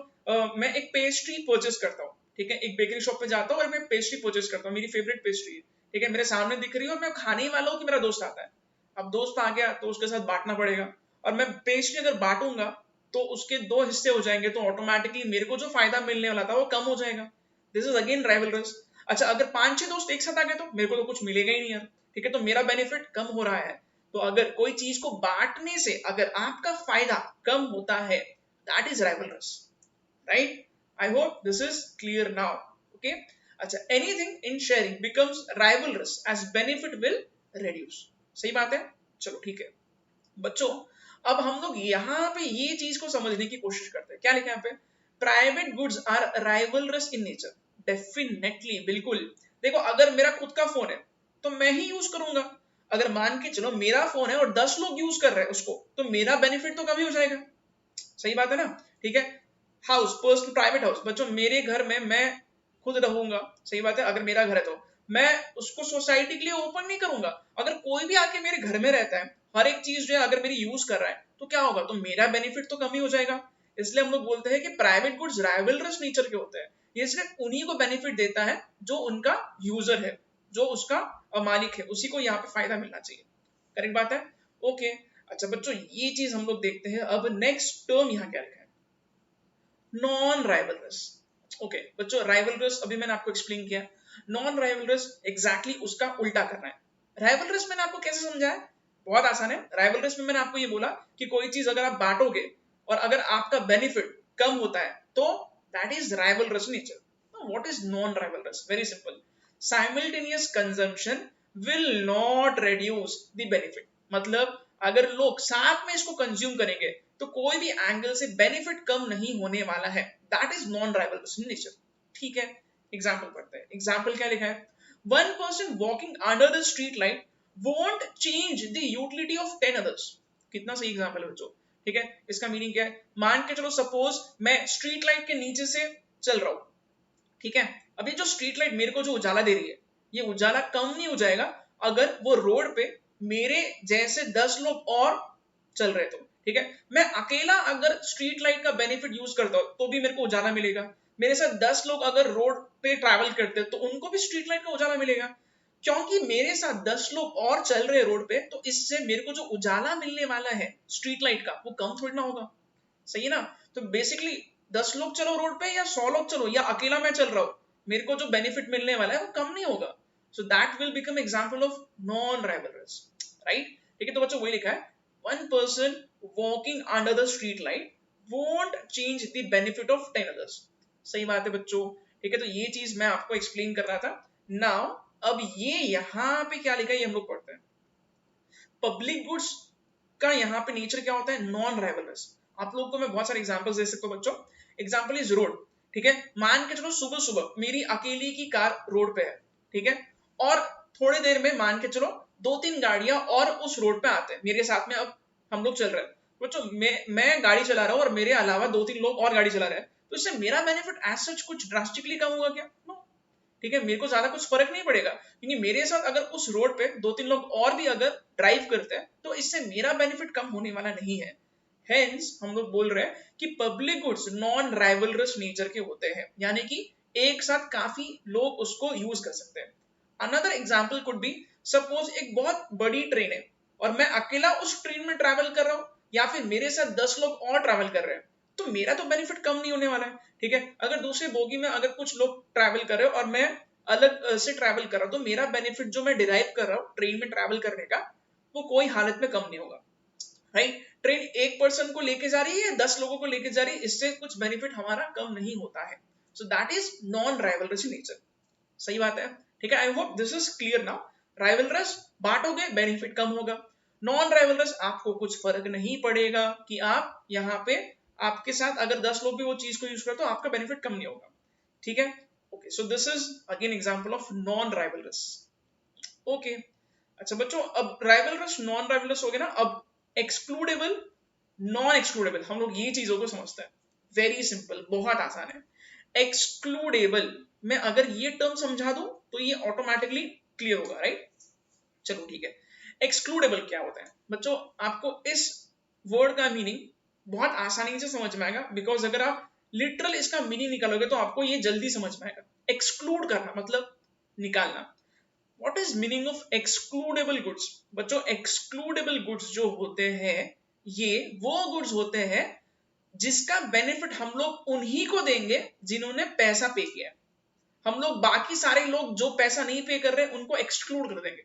मैं एक पेस्ट्री परचेस करता हूँ, ठीक है, एक बेकरी शॉप पे जाता हूँ और मैं पेस्ट्री परचेस करता हूँ, मेरी फेवरेट पेस्ट्री है, ठीक है, मेरे सामने दिख रही है और मैं खाने ही वाला हूँ कि मेरा दोस्त आता है। अब दोस्त आ गया तो उसके साथ बांटना पड़ेगा, और मैं पेस्ट्री अगर बांटूंगा तो उसके दो हिस्से हो जाएंगे, तो ऑटोमेटिकली मेरे को जो फायदा मिलने वाला था वो कम हो जाएगा। This is again rivalrous. अच्छा, अगर 5-6 दोस्त एक साथ आ गए तो मेरे को तो कुछ मिलेगा ही नहीं यार, ठीक है, तो मेरा बेनिफिट कम हो रहा है। तो अगर कोई चीज को बांटने से अगर आपका फायदा कम होता है, that is rival race, right? I hope this is clear now. Okay, अच्छा, anything in sharing becomes rivalrous as benefit will reduce. सही बात है, चलो ठीक है बच्चों। अब हम लोग यहाँ पे ये चीज को समझने की कोशिश करते हैं, क्या लिखा है यहाँ पे? Private goods are rivalrous in nature. Definitely, बिल्कुल। देखो, अगर मेरा खुद का फोन है तो मैं ही यूज करूंगा। अगर मान के चलो मेरा फोन है और 10 लोग यूज कर रहे हैं उसको, तो मेरा बेनिफिट तो कम ही हो जाएगा। सही बात है ना? ठीक है, हाउस, पर्सनल प्राइवेट हाउस, बच्चों मेरे घर में मैं खुद रहूंगा, सही बात है, अगर मेरा घर है तो मैं उसको सोसाइटी के लिए ओपन नहीं करूंगा। अगर कोई भी आके मेरे घर में रहता है, हर एक चीज जो है अगर मेरी यूज कर रहा है, तो क्या होगा? तो मेरा बेनिफिट तो कम ही हो जाएगा। इसलिए हम लोग बोलते हैं कि प्राइवेट गुड्स राइवलरस नेचर के होते हैं। ये सिर्फ उन्हीं को बेनिफिट देता है जो उनका यूजर है, जो उसका मालिक है, उसी को यहाँ पे फायदा मिलना चाहिए। करेक्ट बात है? ओके, अच्छा बच्चों, ये चीज हम लोग देखते हैं। अब नेक्स्ट टर्म यहाँ क्या लिखा है? Non rivalries. ओके बच्चों, राइवलरस अभी मैंने आपको एक्सप्लेन किया, नॉन राइवलरस एग्जैक्टली उसका उल्टा करना है। राइवलरस मैंने आपको कैसे समझाया? बहुत आसान है। राइवलरस में मैंने आपको ये बोला कि कोई चीज अगर आप बांटोगे और अगर आपका बेनिफिट कम होता है तो that is rivalries nature. What is non rivalries? Very simple, simultaneous consumption will not reduce the benefit. मतलब अगर लोग साथ में इसको कंज्यूम करेंगे तो कोई भी एंगल से बेनिफिट कम नहीं होने वाला है। That is non rivalrous nature. ठीक है, एग्जाम्पल पढ़ते हैं। एग्जाम्पल क्या लिखा है? One person walking under the street light won't change the utility of 10 others. कितना सही एग्जाम्पल है बच्चों। ठीक है, इसका मीनिंग क्या है? मान के चलो सपोज मैं स्ट्रीट लाइट के नीचे से चल रहा हूं, ठीक है, अभी जो स्ट्रीट लाइट मेरे को जो उजाला दे रही है, ये उजाला कम नहीं हो जाएगा अगर वो रोड पे मेरे जैसे 10 लोग और चल रहे तो। ठीक है, मैं अकेला अगर स्ट्रीट लाइट का बेनिफिट यूज करता हूं तो भी मेरे को उजाला मिलेगा। मेरे साथ 10 लोग अगर रोड पे ट्रैवल करते तो उनको भी स्ट्रीट लाइट का उजाला मिलेगा। क्योंकि मेरे साथ 10 लोग और चल रहे रोड पे, तो इससे मेरे को जो उजाला मिलने वाला है स्ट्रीट लाइट का, वो कम थोड़ी ना होगा। सही है ना? तो बेसिकली 10 लोग चलो रोड पे या 100 लोग चलो या अकेला मैं चल रहा हूं, मेरे को जो बेनिफिट मिलने वाला है वो कम नहीं होगा। So that will become example of non rivalries, right? ठीक है, तो बच्चों वही लिखा है, one person walking under the street light won't change the benefit of 10 others. सही बात है बच्चों। ठीक है, तो ये चीज मैं आपको एक्सप्लेन कर रहा था। नाउ अब ये यहाँ पे क्या लिखा है ये हम लोग पढ़ते हैं। पब्लिक गुड्स का यहाँ पे नेचर क्या होता है? Non rivalries. आप लोगों को मैं बहुत सारे एग्जांपल्स दे सकता हूँ बच्चों। Example is road. ठीक है, मान के चलो सुबह सुबह मेरी अकेली की कार रोड पे है, ठीक है, और थोड़ी देर में मान के चलो 2-3 गाड़ियां और उस रोड पे आते हैं मेरे साथ में। अब हम लोग चल रहे हैं बच्चों, मैं गाड़ी चला रहा हूँ और मेरे अलावा 2-3 लोग और गाड़ी चला रहे हैं, तो इससे मेरा बेनिफिट एज सच कुछ ड्रास्टिकली कम होगा क्या? नो। ठीक है, मेरे को ज्यादा कुछ फर्क नहीं पड़ेगा, क्योंकि मेरे साथ अगर उस रोड पे 2-3 लोग और भी अगर ड्राइव करते हैं तो इससे मेरा बेनिफिट कम होने वाला नहीं है। हेंस हम लोग बोल रहे हैं कि public goods non rivalrous nature के होते हैं, यानी कि एक साथ काफी लोग उसको यूज कर सकते हैं। Another example could be, suppose एक बहुत बड़ी ट्रेन है और मैं अकेला उस ट्रेन में ट्रैवल कर रहा हूँ, या फिर मेरे साथ 10 लोग और ट्रैवल कर रहे हैं, तो मेरा तो बेनिफिट कम नहीं होने वाला है। ठीक है, अगर दूसरे बोगी में अगर कुछ लोग ट्रैवल कर रहे हो और मैं अलग से ट्रैवल कर रहा हूं, तो मेरा बेनिफिट जो मैं डिराइव कर रहा हूं ट्रेन में ट्रैवल करने का, वो कोई हालत में कम नहीं होगा। राइट? ट्रेन एक पर्सन को लेके जा रही है या 10 लोगों को लेके जा रही है, इससे कुछ बेनिफिट हमारा कम नहीं होता है। So that is non rivalrous nature. सही बात है? ठीक है, I hope this is clear now. Rivalrous बांटोगे बेनिफिट कम होगा, नॉन राइवलरस आपको कुछ फर्क नहीं पड़ेगा कि आप यहाँ पे आपके साथ अगर 10 लोग भी वो चीज को यूज करते तो आपका बेनिफिट कम नहीं होगा। ठीक है, okay, so this is again example of non rivalries. Okay, अच्छा बच्चों, अब राइवलरस नॉन राइवलरस हो गया ना। अब एक्सक्लूडेबल नॉन एक्सक्लूडेबल, हम लोग ये चीजों को समझते हैं। वेरी सिंपल, बहुत आसान है। एक्सक्लूडेबल मैं अगर ये टर्म समझा दूं तो ये ऑटोमेटिकली क्लियर होगा, राइट? चलो ठीक है। एक्सक्लूडेबल क्या होता है बच्चों, आपको इस वर्ड का मीनिंग बहुत आसानी से समझ में आएगा, बिकॉज अगर आप लिटरल इसका मीनिंग निकालोगे तो आपको ये जल्दी समझ में आएगा। एक्सक्लूड करना मतलब निकालना। What is meaning of excludable goods? बच्चों एक्सक्लूडेबल गुड्स जो होते हैं ये वो गुड्स होते हैं जिसका बेनिफिट हम लोग उन्हीं को देंगे जिन्होंने पैसा पे किया। हम लोग बाकी सारे लोग जो पैसा नहीं पे कर रहे उनको एक्सक्लूड कर देंगे।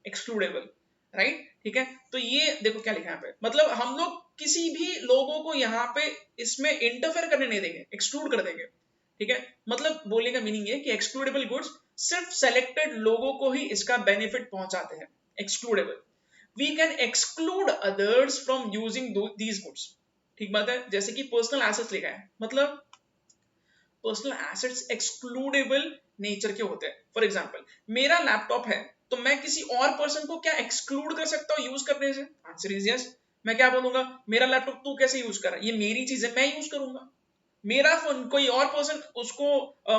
Excludable, right? ठीक है, तो ये देखो क्या लिखा है यहाँ पे, मतलब हम लोग किसी भी लोगों को यहाँ पे इसमें इंटरफेयर करने नहीं देंगे, एक्सक्लूड कर देंगे। ठीक है, मतलब बोलने का मीनिंग है कि एक्सक्लूडेबल गुड्स सिर्फ सेलेक्टेड लोगों को ही इसका बेनिफिट पहुंचाते हैं। Excludable, we can exclude others from using these goods. ठीक बात है, जैसे कि पर्सनल एसेट्स लिखा है, मतलब पर्सनल एसेट्स एक्सक्लूडेबल नेचर के होते हैं। फॉर एग्जांपल मेरा लैपटॉप है, तो मैं किसी और पर्सन को क्या एक्सक्लूड कर सकता हूँ यूज करने से? Answer is yes. मैं क्या बोलूंगा, मेरा लैपटॉप तू कैसे यूज कर रहा है, ये मेरी चीज है, मैं यूज करूंगा। मेरा फोन कोई और पर्सन उसको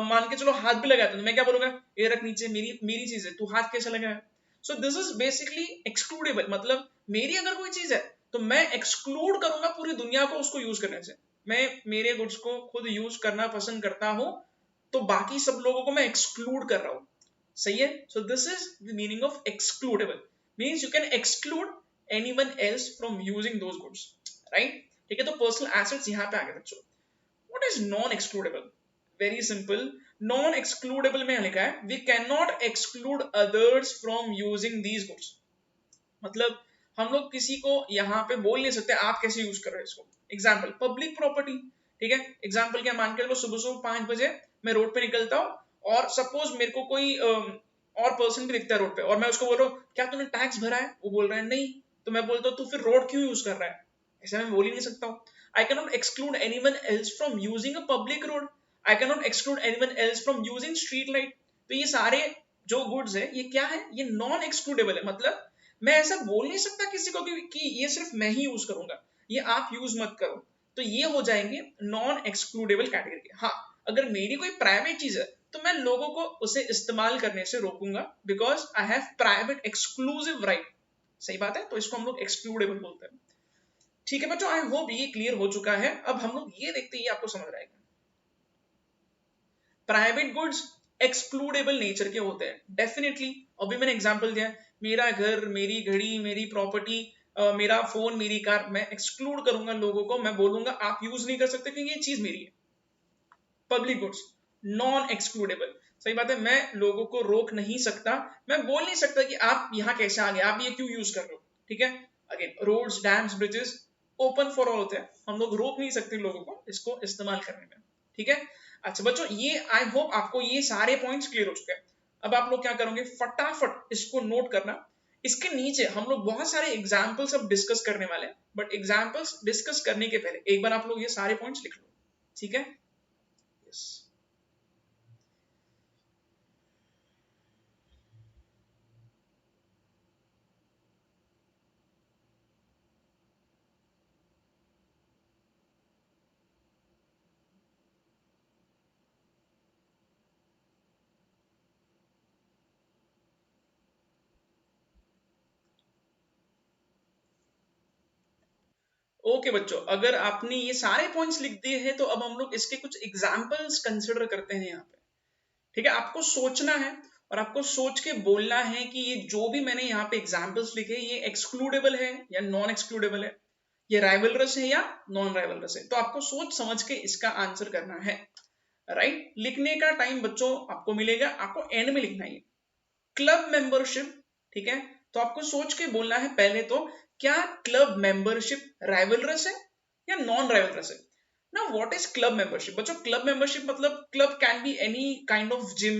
मान के चलो हाथ भी लगाता है, तो मैं क्या बोलूंगा, ये रख नीचे, मेरी मेरी चीज है, तू हाथ कैसे लगाया? सो दिस इज बेसिकली एक्सक्लूडेबल, मतलब मेरी अगर कोई चीज है तो मैं एक्सक्लूड करूंगा पूरी दुनिया को उसको यूज करने से। मैं मेरे गुड्स को खुद यूज करना पसंद करता हूं, तो बाकी सब लोगों को मैं एक्सक्लूड कर रहा हूं। सही है? So this is the meaning of excludable, means you can exclude anyone else from using those goods, right? ठीक है, तो पर्सनल एसेट्स यहां पे आ गए बच्चों। What is non excludable? Very simple, non excludable में लिखा है we can not exclude others from using these goods. मतलब हम लोग किसी को यहाँ पे बोल नहीं सकते आप कैसे यूज कर रहे हो इसको। एग्जाम्पल पब्लिक प्रॉपर्टी, ठीक है, एग्जाम्पल क्या, मान के चलो सुबह सुबह 5 बजे मैं रोड पे निकलता हूँ और सपोज मेरे को कोई और पर्सन भी दिखता है रोड पे, और मैं उसको बोल रहा हूँ क्या तूने टैक्स भरा है? वो बोल रहा है नहीं, तो मैं बोलता हूँ तू फिर रोड क्यों यूज कर रहा है? ऐसा मैं बोल ही नहीं सकता हूँ। आई can not exclude anyone else from using a public road, I can not exclude anyone else from using street light. तो ये सारे जो गुड्स है ये क्या है, ये नॉन एक्सक्लूडेबल है। मतलब मैं ऐसा बोल नहीं सकता किसी को कि ये सिर्फ मैं ही यूज करूंगा, ये आप यूज मत करो, तो ये हो जाएंगे नॉन एक्सक्लूडेबल कैटेगरी के। हाँ, अगर मेरी कोई प्राइवेट चीज है तो मैं लोगों को उसे इस्तेमाल करने से रोकूंगा, because I have private exclusive right. सही बात है, तो इसको हम लोग एक्सक्लूडेबल बोलते हैं। ठीक है बच्चों, आई होप ये क्लियर हो चुका है। अब हम लोग ये देखते हैं, ये आपको समझ आएगा। प्राइवेट गुड्स एक्सक्लूडेबल नेचर के होते हैं, डेफिनेटली। अभी मैंने एग्जांपल दिया, मेरा घर, मेरी घड़ी, मेरी प्रॉपर्टी, मेरा फोन, मेरी कार, मैं एक्सक्लूड करूंगा लोगों को, मैं बोलूंगा आप यूज नहीं कर सकते क्योंकि ये चीज मेरी है। पब्लिक गुड्स नॉन एक्सक्लूडेबल, सही बात है, मैं लोगों को रोक नहीं सकता, मैं बोल नहीं सकता कि आप यहाँ कैसे आ गए, आप ये क्यों यूज कर रहे हो। ठीक है, again roads, dams, bridges open for all होते हैं, हम लोग रोक नहीं सकते लोगों को इसको इस्तेमाल करने में। ठीक है, अच्छा बच्चों, ये आई होप आपको ये सारे पॉइंट्स क्लियर हो चुके हैं। अब आप लोग क्या करोगे, फटाफट इसको नोट करना। इसके नीचे हम लोग बहुत सारे एग्जाम्पल्स अब डिस्कस करने वाले हैं, बट एग्जाम्पल्स डिस्कस करने के पहले एक बार आप लोग ये सारे पॉइंट्स लिख लो। ठीक है, यस। ओके बच्चों, अगर आपने ये सारे पॉइंट्स लिख दिए हैं तो अब हम लोग इसके कुछ एग्जाम्पल्स कंसिडर करते हैं यहाँ पे। ठीक है, आपको सोचना है और आपको सोच के बोलना है कि ये जो भी मैंने यहाँ पे एग्जाम्पल्स लिखे ये एक्सक्लूडेबल है या नॉन एक्सक्लूडेबल है, ये राइवलरस है या नॉन राइवलरस है। तो आपको सोच समझ के इसका आंसर करना है, राइट? लिखने का टाइम बच्चों आपको मिलेगा, आपको एंड में लिखना है। क्लब मेंबरशिप, ठीक है, तो आपको सोच के बोलना है पहले तो, क्या क्लब मेंबरशिप राइवलरस है या नॉन राइवलरस है? ना व्हाट इज क्लब मेंबरशिप? बच्चों क्लब मेंबरशिप मतलब club can be any kind of gym.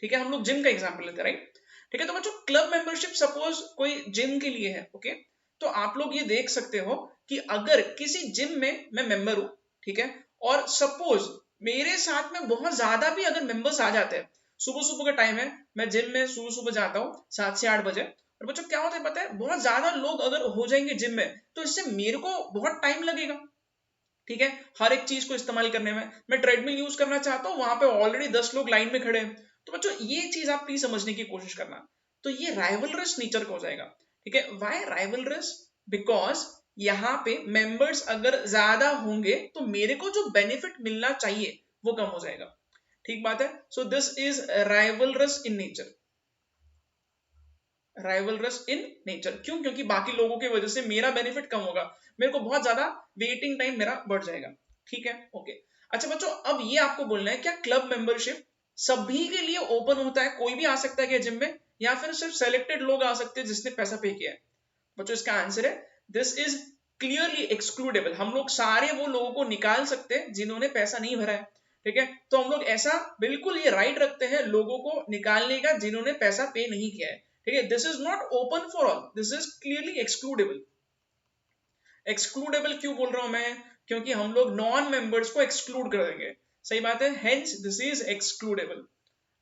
ठीक है, हम लोग जिम का एग्जांपल लेते हैं, राइट? ठीक है, तो बच्चों क्लब मेंबरशिप सपोज कोई जिम के लिए है, ओके, तो आप लोग ये देख सकते हो कि अगर किसी जिम में मैं मेंबर हूं, ठीक है, और सपोज मेरे साथ में बहुत ज्यादा भी अगर मेंबर्स आ जाते हैं, सुबह सुबह का टाइम है, मैं जिम में सुबह सुबह जाता हूँ 7 से 8 बजे, और और बच्चों क्या होता है पता है, बहुत ज्यादा लोग अगर हो जाएंगे जिम में तो इससे मेरे को बहुत टाइम लगेगा, ठीक है, हर एक चीज को इस्तेमाल करने में। मैं ट्रेडमिल यूज करना चाहता हूँ, वहां पे ऑलरेडी 10 लोग लाइन में खड़े हैं। तो बच्चों ये चीज आप प्लीज समझने की कोशिश करना। तो ये राइवलरस नेचर का हो जाएगा, ठीक है। Y rivalries? बिकॉज यहाँ पे मेंबर्स अगर ज्यादा होंगे तो मेरे को जो बेनिफिट मिलना चाहिए वो कम हो जाएगा, ठीक बात है। So this is rivalries in nature, rivalries in nature. क्यों? क्योंकि बाकी लोगों की वजह से मेरा बेनिफिट कम होगा, मेरे को बहुत ज्यादा वेटिंग टाइम मेरा बढ़ जाएगा, ठीक है, ओके। अच्छा बच्चों, अब ये आपको बोलना है, क्या क्लब मेंबरशिप सभी के लिए ओपन होता है, कोई भी आ सकता है क्या जिम में, या फिर सिर्फ सेलेक्टेड लोग आ सकते हैं जिसने पैसा पे किया है? बच्चों इसका आंसर है दिस इज क्लियरली एक्सक्लूडेबल। हम लोग सारे वो लोगों को निकाल सकते हैं जिन्होंने पैसा नहीं भरा है, ठीक है। तो हम लोग ऐसा बिल्कुल ये राइट रखते हैं लोगों को निकालने का जिन्होंने पैसा पे नहीं किया है, ठीक है। This is not open for all, this is clearly excludable. Excludable क्यों बोल रहा हूं मैं? क्योंकि हम लोग नॉन मेंबर्स को एक्सक्लूड कर देंगे, सही बात है, hence this is excludable,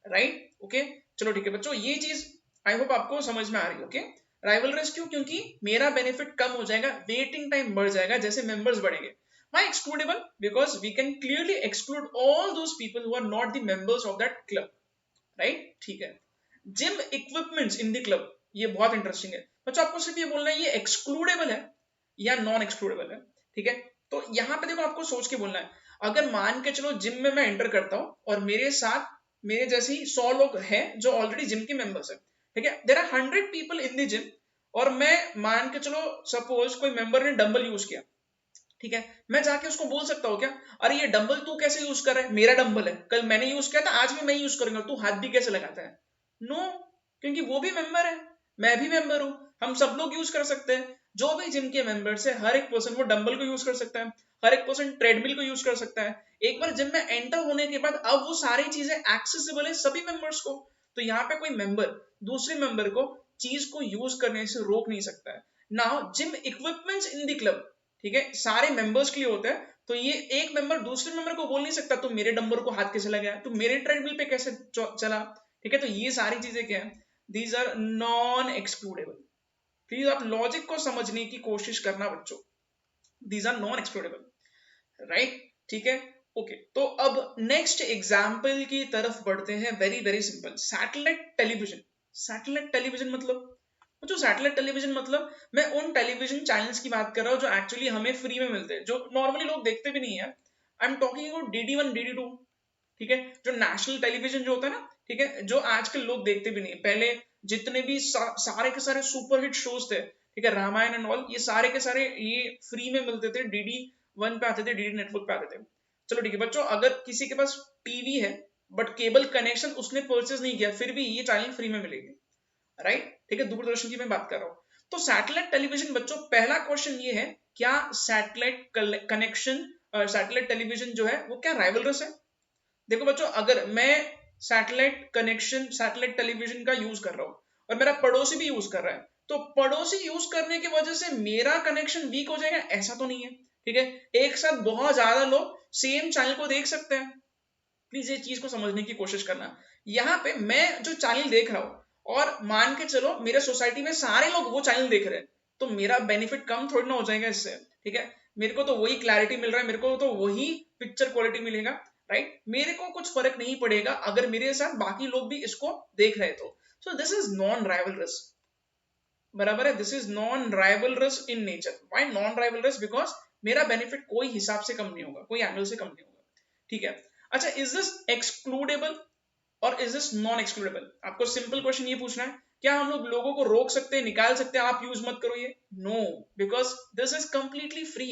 right, okay. चलो ठीक है बच्चों, ये चीज आई होप आपको समझ में आ रही है, ओके। राइवलरस क्यों? क्योंकि मेरा बेनिफिट कम हो जाएगा, वेटिंग टाइम बढ़ जाएगा जैसे मेंबर्स बढ़ेंगे। Why excludable? Because we can clearly exclude all those people who are not the members of that club, right? ठीक है। Gym equipments in the club, ये बहुत इंटरेस्टिंग है बच्चों। आपको सिर्फ ये बोलना है ये एक्सक्लूडेबल है या नॉन एक्सक्लूडेबल है, ठीक है। तो यहाँ पे देखो आपको सोच के बोलना है, अगर मान के चलो जिम में मैं एंटर करता हूँ और मेरे साथ मेरे जैसे ही 100 लोग हैं जो ऑलरेडी जिम के मेंबर्स हैं, ठीक है, there are 100 people in the gym, और मैं मान के चलो सपोज कोई मेंबर ने डंबल यूज किया, ठीक है, मैं जाके उसको बोल सकता हूँ क्या, अरे ये डंबल तू कैसे यूज कर रहा है, मेरा डंबल है, कल मैंने यूज किया था, आज भी मैं यूज करूंगा, तू हाथ भी कैसे लगाता है? नो, क्योंकि वो भी मेंबर है, मैं भी मेंबर हूं, हम सब लोग यूज कर सकते हैं। जो भी जिम के मेंबर्स है हर एक पर्सन वो डंबल को यूज कर सकता है, हर एक पर्सन ट्रेडमिल को यूज कर सकता है। एक बार जिम में एंटर होने के बाद अब वो सारी चीजें एक्सेसिबल है सभी मेंबर्स को। तो यहाँ पे कोई मेंबर दूसरे मेंबर को चीज को यूज करने से रोक नहीं सकता है। Now gym equipments in the club, ठीक है, सारे मेंबर्स के लिए होता है। तो ये एक मेंबर दूसरे मेंबर को बोल नहीं सकता तुम मेरे डंबल को हाथ कैसे लगाया, तुम मेरे ट्रेडमिल पे कैसे चला, ठीक है। तो ये सारी चीजें क्या है, these are non excludable. Please आप लॉजिक को समझने की कोशिश करना बच्चों, these are non excludable, right, ठीक है, ओके। तो अब नेक्स्ट एग्जाम्पल की तरफ बढ़ते हैं, very very simple, satellite television. Satellite television मतलब, जो सैटेलाइट टेलीविजन मतलब मैं उन टेलीविजन चैनल्स की बात कर रहा हूँ जो एक्चुअली हमें फ्री में मिलते हैं, जो नॉर्मली लोग देखते भी नहीं है। I am talking about DD1 DD2, ठीक है, जो नेशनल टेलीविजन जो होता है ना, ठीक है, जो आजकल लोग देखते भी नहीं। पहले जितने भी सारे के सारे सुपरहिट शोज थे, ठीक है, रामायण एंड ऑल, ये सारे के सारे ये फ्री में मिलते थे, DD1 पे आते थे, DD नेटवर्क पे आते थे। चलो ठीक है बच्चों, अगर किसी के पास टीवी है बट केबल कनेक्शन उसने परचेज नहीं किया, फिर भी ये चैनल फ्री में मिलेगी, राइट, ठीक है, दूरदर्शन की मैं बात कर रहा हूं। तो सैटेलाइट टेलीविजन बच्चों, पहला क्वेश्चन ये है, क्या सैटेलाइट कनेक्शन सैटेलाइट टेलीविजन जो है वो क्या राइवलरस है? देखो बच्चों, अगर मैं सैटेलाइट कनेक्शन सैटेलाइट टेलीविजन का यूज कर रहा हूं और मेरा पड़ोसी भी यूज कर रहा है, तो पड़ोसी यूज करने की वजह से मेरा कनेक्शन वीक हो जाएगा, ऐसा तो नहीं है, ठीक है। एक साथ बहुत ज्यादा लोग सेम चैनल को देख सकते हैं। प्लीज ये चीज को समझने की कोशिश करना। यहाँ पे मैं जो चैनल देख रहा हूं और मान के चलो मेरे सोसाइटी में सारे लोग वो चैनल देख रहे हैं, तो मेरा बेनिफिट कम थोड़ी ना हो जाएगा इससे, ठीक है। मेरे को तो वही क्लैरिटी मिल रहा है, मेरे को तो वही पिक्चर क्वालिटी मिलेगा, राइट। मेरे को कुछ फर्क नहीं पड़ेगा अगर मेरे साथ बाकी लोग भी इसको देख रहे तो। सो दिस इज नॉन राइवलरस, बराबर है, this is non rivalrous in nature. Why non rivalrous? Because मेरा बेनिफिट कोई हिसाब से कम नहीं होगा, कोई एंगल से कम नहीं होगा, ठीक है। अच्छा, इज दिस एक्सक्लूडेबल और इज दिस नॉन एक्सक्लूडेबल? आपको सिंपल क्वेश्चन ये पूछना है, क्या हम लोग लोगों को रोक सकते हैं, निकाल सकते हैं, आप यूज मत करो ये? No, because this is completely free.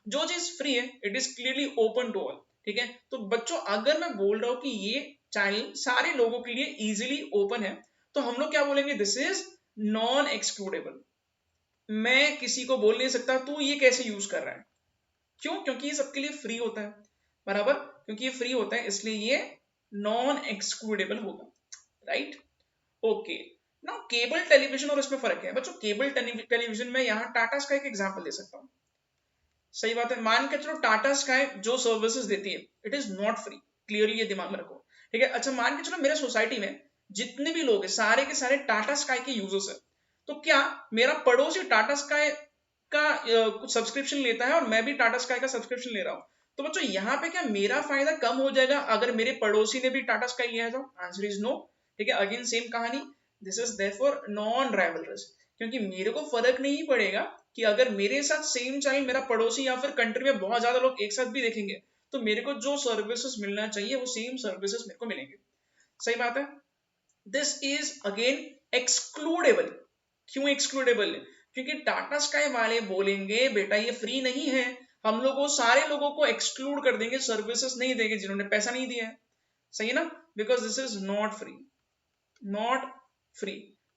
जो चीज फ्री है it is clearly open to all, ठीक है। तो बच्चों, अगर मैं बोल रहा हूं कि ये चैनल सारे लोगों के लिए इजीली ओपन है, तो हम लोग क्या बोलेंगे, दिस इज नॉन एक्सक्लूडेबल। मैं किसी को बोल नहीं सकता तू ये कैसे यूज कर रहा है, क्यों? क्योंकि ये सबके लिए फ्री होता है, बराबर, क्योंकि ये फ्री होता है इसलिए ये नॉन एक्सक्लूडेबल होगा, right, okay. Now cable television और इसमें फर्क है बच्चों। केबल टेलीविजन में यहाँ टाटा स्काई का एग्जांपल दे सकता हूं, सही बात है। मान के चलो टाटा स्काई जो सर्विसेज देती है it is not free, clearly ये दिमाग में रखो, ठीक है। अच्छा, मान के चलो मेरे सोसाइटी में जितने भी लोग हैं सारे के सारे टाटा स्काई के यूजर्स है, तो क्या मेरा पड़ोसी टाटा स्काई का कुछ सब्सक्रिप्शन लेता है और मैं भी टाटा स्काई का सब्सक्रिप्शन ले रहा हूँ, तो बच्चों यहाँ पे क्या मेरा फायदा कम हो जाएगा अगर मेरे पड़ोसी ने भी टाटा स्काई लिया है? तो आंसर इज नो। ठीक है, अगेन सेम कहानी, this is therefore non rivalrous, क्योंकि मेरे को फर्क नहीं पड़ेगा कि अगर मेरे साथ सेम चैनल मेरा पड़ोसी या फिर कंट्री में बहुत ज्यादा लोग एक साथ भी देखेंगे, तो मेरे को जो सर्विसेज मिलना चाहिए वो सेम सर्विसेज मेरे को मिलेंगे। सही बात है। This is again excludable. क्यों एक्सक्लूडेबल? क्योंकि टाटा स्काई वाले बोलेंगे बेटा ये फ्री नहीं है, हम लोगों सारे लोगों को एक्सक्लूड कर देंगे, सर्विसेज नहीं देंगे जिन्होंने पैसा नहीं दिया है। सही है ना, because this is not free, not free.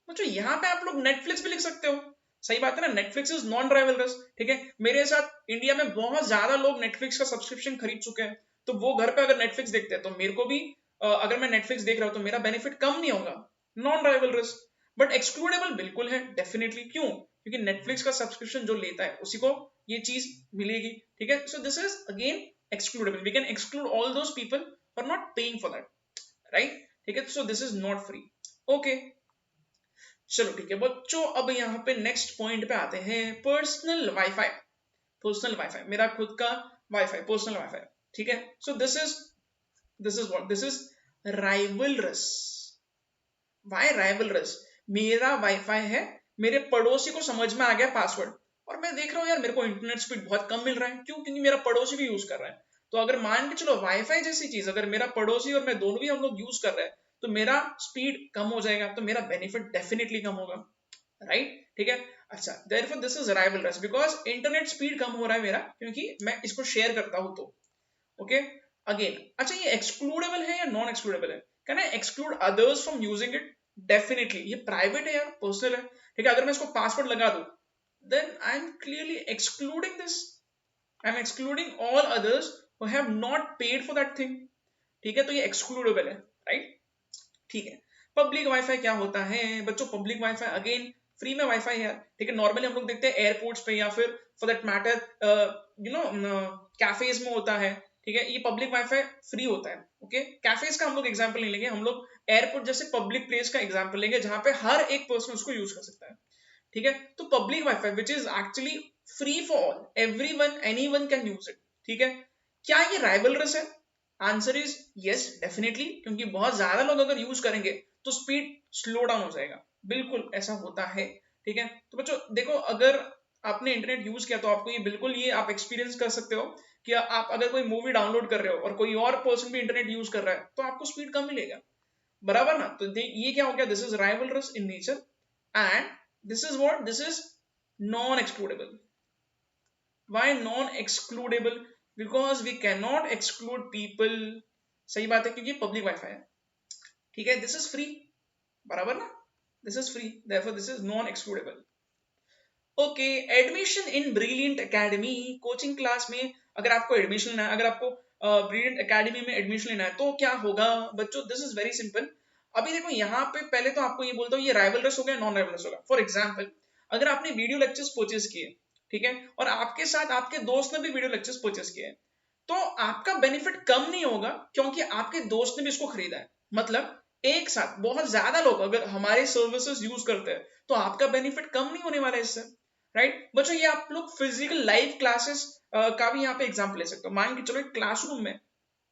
बच्चों यहाँ पे आप लोग नेटफ्लिक्स भी लिख सकते हो, सही बात है ना, नेटफ्लिक्स इज नॉन राइवलरस। ठीक है, मेरे साथ इंडिया में बहुत ज्यादा लोग नेटफ्लिक्स का सब्सक्रिप्शन खरीद चुके हैं, तो वो घर पे अगर नेटफ्लिक्स देखते हैं तो मेरे को भी अगर मैं नेटफ्लिक्स देख रहा हूं तो मेरा बेनिफिट कम नहीं होगा, नॉन राइवलरस। बट एक्सक्लूडेबल बिल्कुल है, डेफिनेटली। क्यों? क्योंकि नेटफ्लिक्स का सब्सक्रिप्शन जो लेता है उसी को ये चीज मिलेगी। ठीक है, so this is again excludable, we can exclude all those people for not paying for that, right? ठीक है, so this is not free. Okay, चलो ठीक है बच्चों, अब यहाँ पे नेक्स्ट पॉइंट पे आते हैं, पर्सनल वाईफाई। पर्सनल वाईफाई, मेरा खुद का वाईफाई, पर्सनल वाईफाई। ठीक है, so this is what, this is rivalrous. Why rivalrous? मेरा वाईफाई है, मेरे पड़ोसी को समझ में आ गया पासवर्ड, और मैं देख रहा हूँ यार मेरे को इंटरनेट स्पीड बहुत कम मिल रहा है। क्यों? क्योंकि मेरा पड़ोसी भी यूज कर रहा है। तो अगर मान के चलो वाईफाई जैसी चीज अगर मेरा पड़ोसी और मैं दोनों भी हम लोग यूज कर रहे हैं, तो मेरा स्पीड कम हो जाएगा, तो मेरा बेनिफिट डेफिनेटली कम होगा, राइट? ठीक है, अच्छा, therefore this is rivalrous because internet speed कम हो रहा है मेरा, क्योंकि मैं इसको शेयर करता हूं। तो ओके, अगेन, अच्छा ये एक्सक्लूडेबल है या नॉन एक्सक्लूडेबल है? Can I exclude others from using it? Definitely, ये प्राइवेट है यार, पर्सनल है। ठीक है, अगर मैं इसको पासवर्ड लगा दूं, then I'm clearly excluding this. I'm excluding all others who have not paid for that thing. ठीक है, तो ये excludable है, right? ठीक है, पब्लिक वाईफाई क्या होता है बच्चों? पब्लिक वाईफाई अगेन फ्री में वाईफाई है। ठीक है, नॉर्मली हम लोग देखते हैं एयरपोर्ट्स पे या फिर फॉर दैट मैटर कैफेज में होता है। ठीक है, ये पब्लिक वाईफाई फ्री होता है। ओके, कैफेज का हम लोग एग्जांपल नहीं लेंगे, हम लोग एयरपोर्ट जैसे पब्लिक प्लेस का एग्जांपल लेंगे जहां पे हर एक पर्सन उसको यूज कर सकता है। ठीक है, तो public wifi which is actually free for all, everyone, anyone can use it. ठीक है, क्या ये राइवलरस है? आंसर इज यस, डेफिनेटली, क्योंकि बहुत ज्यादा लोग अगर यूज करेंगे तो स्पीड स्लो डाउन हो जाएगा, बिल्कुल ऐसा होता है। ठीक है, तो बच्चों देखो, अगर आपने इंटरनेट यूज किया तो आपको ये बिल्कुल ये आप एक्सपीरियंस कर सकते हो कि आप अगर कोई मूवी डाउनलोड कर रहे हो और कोई और पर्सन भी इंटरनेट यूज कर रहा है तो आपको स्पीड कम मिलेगा, बराबर ना? तो ये क्या हो गया, this is rivalries in nature, and this is what, this is non excludable. Why non-excludable? Because we cannot exclude people. सही बात है, क्योंकि पब्लिक वाईफाई है। ठीक है, दिस इज फ्री, बराबर ना? This is free, therefore this is non-excludable. Okay, admission in brilliant academy coaching class में अगर आपको एडमिशन लेना है, अगर आपको ब्रिलियंट एकेडमी में एडमिशन लेना है तो क्या होगा बच्चों? This is very simple. अभी देखो यहाँ पे पहले तो आपको ये बोलता हूँ, ये राइवलरस हो गया, नॉन राइवलरस होगा। फॉर एग्जाम्पल, अगर आपने वीडियो लेक्चर्स परचेज किए, ठीक है, और आपके साथ आपके दोस्त ने भी वीडियो लेक्चर्स परचेज किए, तो आपका बेनिफिट कम नहीं होगा क्योंकि आपके दोस्त ने भी इसको खरीदा है। मतलब एक साथ बहुत ज्यादा लोग अगर हमारे सर्विसेज यूज करते हैं तो आपका बेनिफिट कम नहीं होने वाला है इससे, राइट? बच्चों ये आप लोग फिजिकल लाइव क्लासेस का भी यहाँ पे एग्जाम्पल ले सकते हो। मान के चलो एक क्लासरूम में